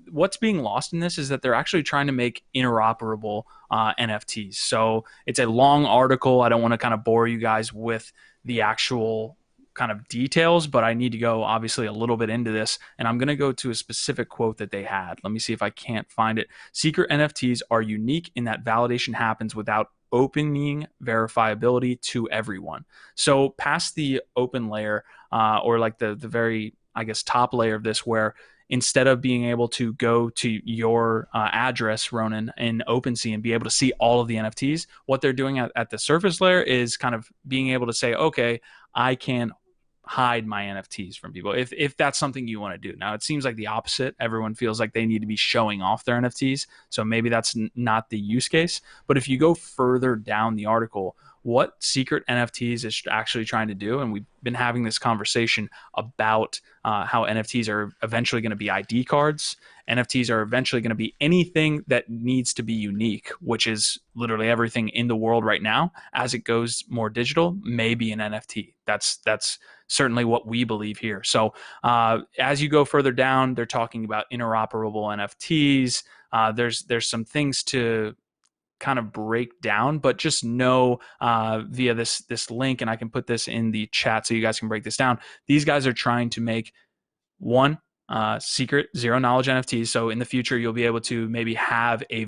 what's being lost in this is that they're actually trying to make interoperable NFTs. So it's a long article. I don't want to kind of bore you guys with the actual kind of details, but I need to go obviously a little bit into this. And I'm going to go to a specific quote that they had. Let me see if I can't find it. Secret NFTs are unique in that validation happens without opening verifiability to everyone. So past the open layer or like the very, I guess, top layer of this, where instead of being able to go to your address, Ronin, in OpenSea and be able to see all of the NFTs, what they're doing at the surface layer is kind of being able to say, okay, I can hide my NFTs from people if that's something you want to do. Now, it seems like the opposite. Everyone feels like they need to be showing off their NFTs. So maybe that's not the use case. But if you go further down the article, what secret NFTs is actually trying to do, and we've been having this conversation about how NFTs are eventually going to be ID cards. NFTs are eventually going to be anything that needs to be unique, which is literally everything in the world right now. As it goes more digital, maybe an NFT. That's certainly what we believe here. So as you go further down, they're talking about interoperable NFTs. There's some things to kind of break down, but just know via this link, and I can put this in the chat so you guys can break this down. These guys are trying to make one secret zero knowledge NFTs. So in the future, you'll be able to maybe have a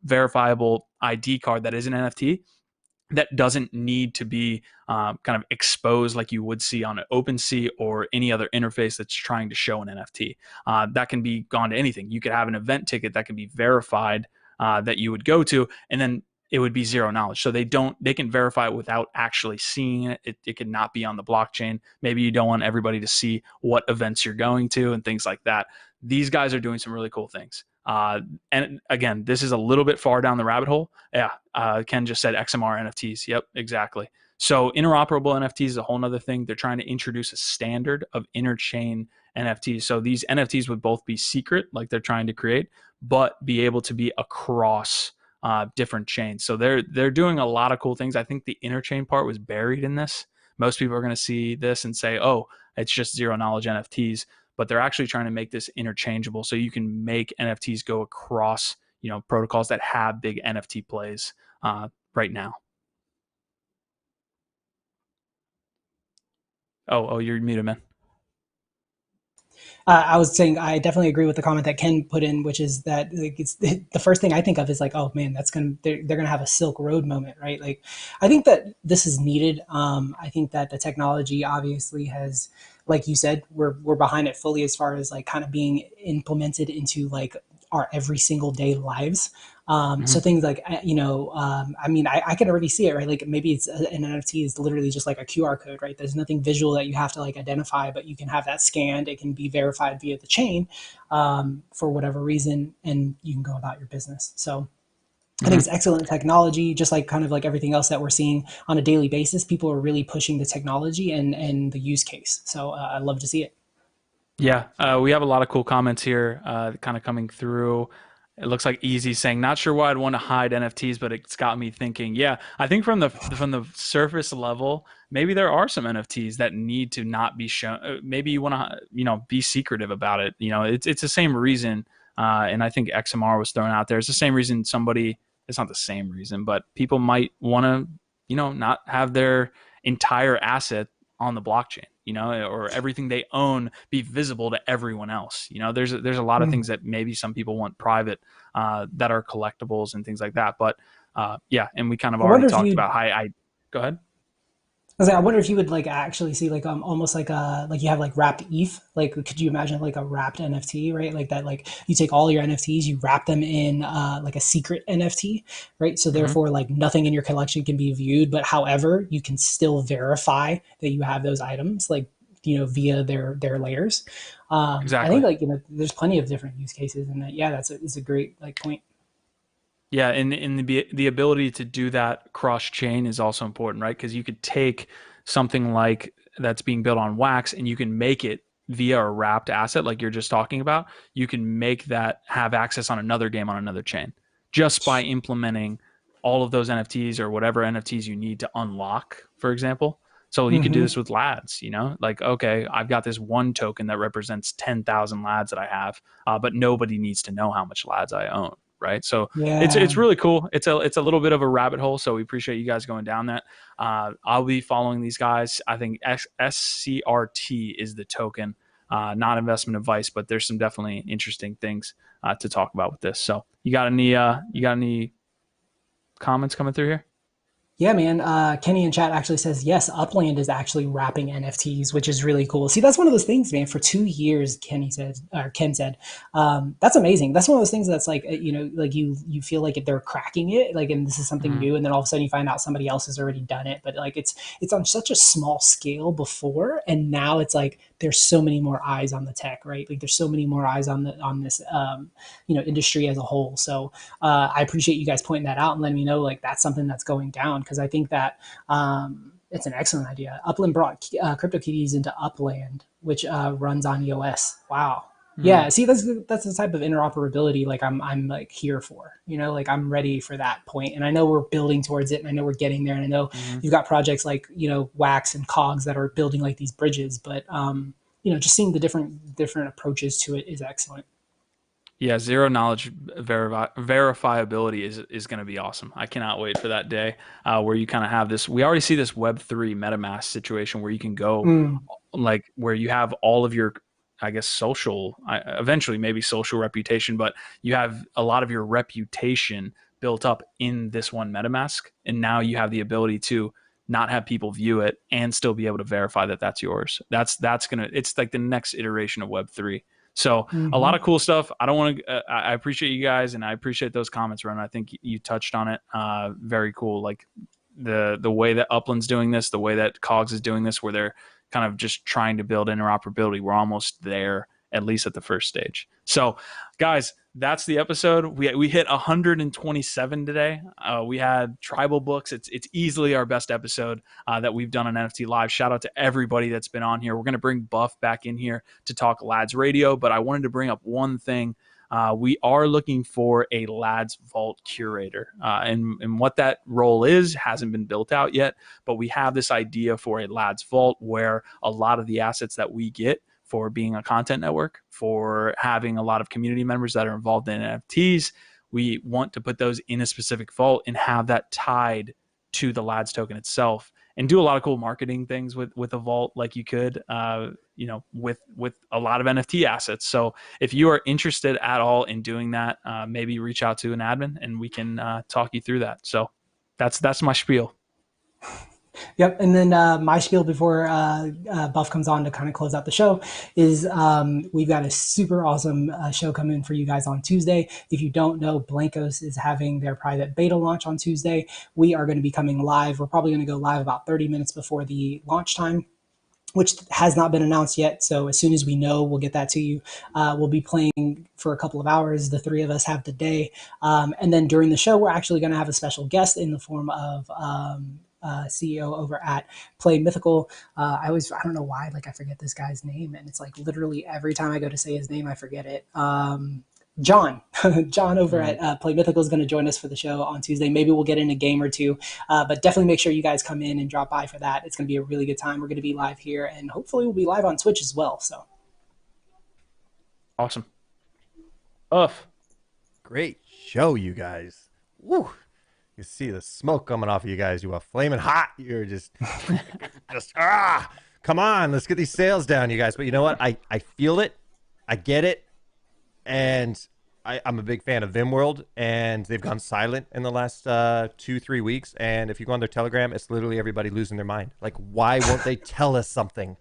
verifiable ID card that is an NFT that doesn't need to be kind of exposed like you would see on an OpenSea or any other interface that's trying to show an NFT. That can be gone to anything. You could have an event ticket that can be verified that you would go to, and then it would be zero knowledge. So they can verify it without actually seeing it. It could not be on the blockchain. Maybe you don't want everybody to see what events you're going to and things like that. These guys are doing some really cool things. And again, this is a little bit far down the rabbit hole. Yeah. Ken just said XMR NFTs. Yep, exactly. So interoperable NFTs is a whole nother thing. They're trying to introduce a standard of interchain NFTs. So these NFTs would both be secret, like they're trying to create, but be able to be across different chains. So they're doing a lot of cool things. I think the interchain part was buried in this. Most people are going to see this and say, oh, it's just zero knowledge NFTs, but they're actually trying to make this interchangeable. So you can make NFTs go across, protocols that have big NFT plays right now. Oh, you're muted, man. I was saying I definitely agree with the comment that Ken put in, which is that like it's the first thing I think of is like, oh man, they're gonna have a Silk Road moment, right? Like, I think that this is needed. I think that the technology obviously has, like you said, we're behind it fully as far as like kind of being implemented into like our every single day lives. So things like, I mean, I can already see it, right? Like maybe it's an NFT is literally just like a QR code, right? There's nothing visual that you have to like identify, but you can have that scanned. It can be verified via the chain for whatever reason, and you can go about your business. So I think it's excellent technology, just like kind of like everything else that we're seeing on a daily basis. People are really pushing the technology and the use case. So I love to see it. Yeah, we have a lot of cool comments here kind of coming through. It looks like Easy saying, not sure why I'd want to hide NFTs, but it's got me thinking. Yeah, I think from the surface level, maybe there are some NFTs that need to not be shown. Maybe you want to, be secretive about it. It's the same reason. And I think XMR was thrown out there. It's the same reason it's not the same reason, but people might want to, not have their entire asset on the blockchain, or everything they own be visible to everyone else. There's a lot of things that maybe some people want private that are collectibles and things like that. But yeah, and we kind of already talked about how go ahead. I wonder if you would like actually see like almost like like you have like wrapped ETH. Like, could you imagine like a wrapped NFT, right? Like that, like you take all your NFTs, you wrap them in like a secret NFT, right? So therefore, like nothing in your collection can be viewed, but however, you can still verify that you have those items, like via their layers. Exactly. I think like there's plenty of different use cases, and that, yeah, it's a great like point. Yeah, and the ability to do that cross chain is also important, right? Because you could take something like that's being built on Wax and you can make it via a wrapped asset, like you're just talking about. You can make that have access on another game on another chain just by implementing all of those NFTs or whatever NFTs you need to unlock, for example. So you could do this with lads, you know, like, okay, I've got this one token that represents 10,000 lads that I have, but nobody needs to know how much lads I own. Right. So it's really cool. It's a little bit of a rabbit hole. So we appreciate you guys going down that. I'll be following these guys. I think SCRT is the token, not investment advice, but there's some definitely interesting things to talk about with this. So you got any comments coming through here? Yeah, man. Kenny in chat actually says, yes, Upland is actually wrapping NFTs, which is really cool. See, that's one of those things, man. For 2 years, Ken said, that's amazing. That's one of those things that's like, like you feel like they're cracking it, like, and this is something new. And then all of a sudden you find out somebody else has already done it. But like, it's on such a small scale before. And now it's like, there's so many more eyes on the tech, right? Like there's so many more eyes on this, industry as a whole. So I appreciate you guys pointing that out and letting me know like that's something that's going down, because I think that it's an excellent idea. Upland brought CryptoKitties into Upland, which runs on EOS. Wow. Yeah, see, that's the type of interoperability like I'm like here for, like I'm ready for that point. And I know we're building towards it, and I know we're getting there. And I know you've got projects like, Wax and Cogs that are building like these bridges, but just seeing the different approaches to it is excellent. Yeah, zero knowledge verifiability is going to be awesome. I cannot wait for that day where you kind of have this. We already see this Web3 MetaMask situation where you can go like where you have all of your, I guess, social, eventually maybe social reputation, but you have a lot of your reputation built up in this one MetaMask. And now you have the ability to not have people view it and still be able to verify that that's yours. It's like the next iteration of Web3. So a lot of cool stuff. I appreciate you guys, and I appreciate those comments, Ron. I think you touched on it. Very cool. Like the way that Upland's doing this, the way that Cogs is doing this, where they're kind of just trying to build interoperability. We're almost there, at least at the first stage. So guys, that's the episode. We hit 127 today. We had Tribal Books. It's easily our best episode that we've done on NFT Live. Shout out to everybody that's been on here. We're going to bring Buff back in here to talk Lads Radio, but I wanted to bring up one thing. We are looking for a Lads Vault curator, and what that role is hasn't been built out yet, but we have this idea for a Lads Vault where a lot of the assets that we get for being a content network, for having a lot of community members that are involved in NFTs, we want to put those in a specific vault and have that tied to the Lads token itself, and do a lot of cool marketing things with a vault, like you could, with a lot of NFT assets. So if you are interested at all in doing that, maybe reach out to an admin and we can talk you through that. So that's my spiel. Yep. And then my spiel before Buff comes on to kind of close out the show is we've got a super awesome show coming for you guys on Tuesday. If you don't know, Blankos is having their private beta launch on Tuesday. We are going to be coming live. We're probably going to go live about 30 minutes before the launch time, which has not been announced yet. So as soon as we know, we'll get that to you. We'll be playing for a couple of hours. The three of us have the day. And then during the show, we're actually going to have a special guest in the form of CEO over at Play Mythical. I don't know why, like I forget this guy's name, and it's like literally every time I go to say his name, I forget it. John over at Play Mythical is going to join us for the show on Tuesday. Maybe we'll get in a game or two, but definitely make sure you guys come in and drop by for that. It's going to be a really good time. We're going to be live here, and hopefully we'll be live on Twitch as well. So awesome. Great show, you guys. Woo. You see the smoke coming off of you guys. You are flaming hot. You're just come on, let's get these sales down, you guys. But you know what? I feel it. I get it. And I'm a big fan of VimWorld, and they've gone silent in the last 2-3 weeks. And if you go on their Telegram, it's literally everybody losing their mind. Like, why won't they tell us something?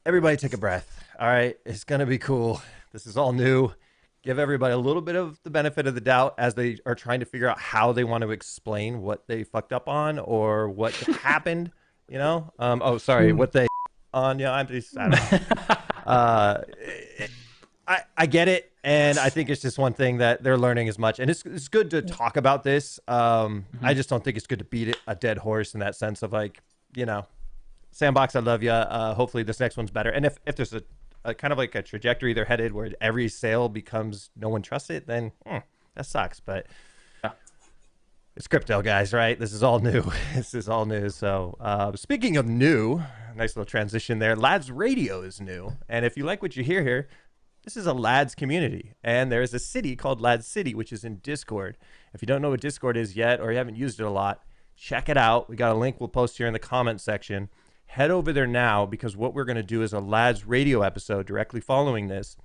Everybody take a breath. All right. It's going to be cool. This is all new. Give everybody a little bit of the benefit of the doubt as they are trying to figure out how they want to explain what they fucked up on or what happened, what they on. Yeah, I don't know. I get it, and I think it's just one thing that they're learning as much, and it's good to talk about this. I just don't think it's good to beat a dead horse in that sense of like, you know, Sandbox, I love you. Hopefully this next one's better, and if there's a kind of like a trajectory they're headed where every sale becomes no one trusts it, then that sucks. But it's crypto, guys, right? This is all new. This is all new. So speaking of new, nice little transition there. Lads Radio is new, and if you like what you hear here, this is a Lads community, and there is a city called Lads City, which is in Discord. If you don't know what Discord is yet, or you haven't used it a lot, check it out. We got a link we'll post here in the comments section. Head over there now, because what we're going to do is a Lads Radio episode directly following this.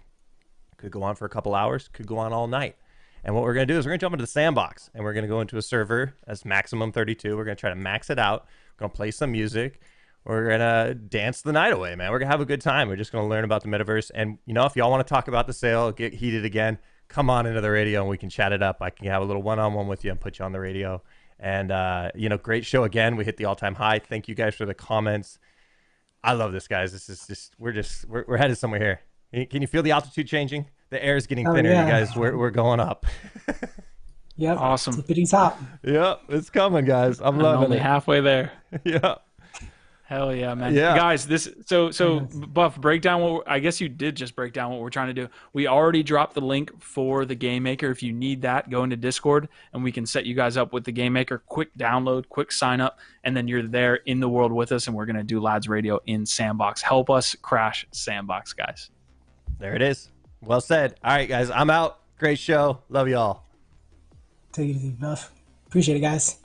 Could go on for a couple hours, could go on all night. And what we're going to do is we're going to jump into the Sandbox, and we're going to go into a server that's maximum 32. We're going to try to max it out. We're going to play some music. We're going to dance the night away, man. We're going to have a good time. We're just going to learn about the metaverse. And, you know, if y'all want to talk about the sale, get heated again, come on into the radio and we can chat it up. I can have a little one-on-one with you and put you on the radio. And, you know, great show again. We hit the all-time high. Thank you guys for the comments. I love this, guys. This is just, we're headed somewhere here. Can you feel the altitude changing? The air is getting thinner, you guys. We're going up. Yep. Awesome. Tippity top. Yep. It's coming, guys. I'm loving only it. Halfway there. Yeah. Hell yeah, man. Yeah. Guys, so Buff, break down I guess you did just break down what we're trying to do. We already dropped the link for the Game Maker. If you need that, go into Discord and we can set you guys up with the Game Maker. Quick download, quick sign up, and then you're there in the world with us, and we're going to do Lads Radio in Sandbox. Help us crash Sandbox, guys. There it is. Well said. All right, guys, I'm out. Great show. Love you all. Take it easy, Buff. Appreciate it, guys.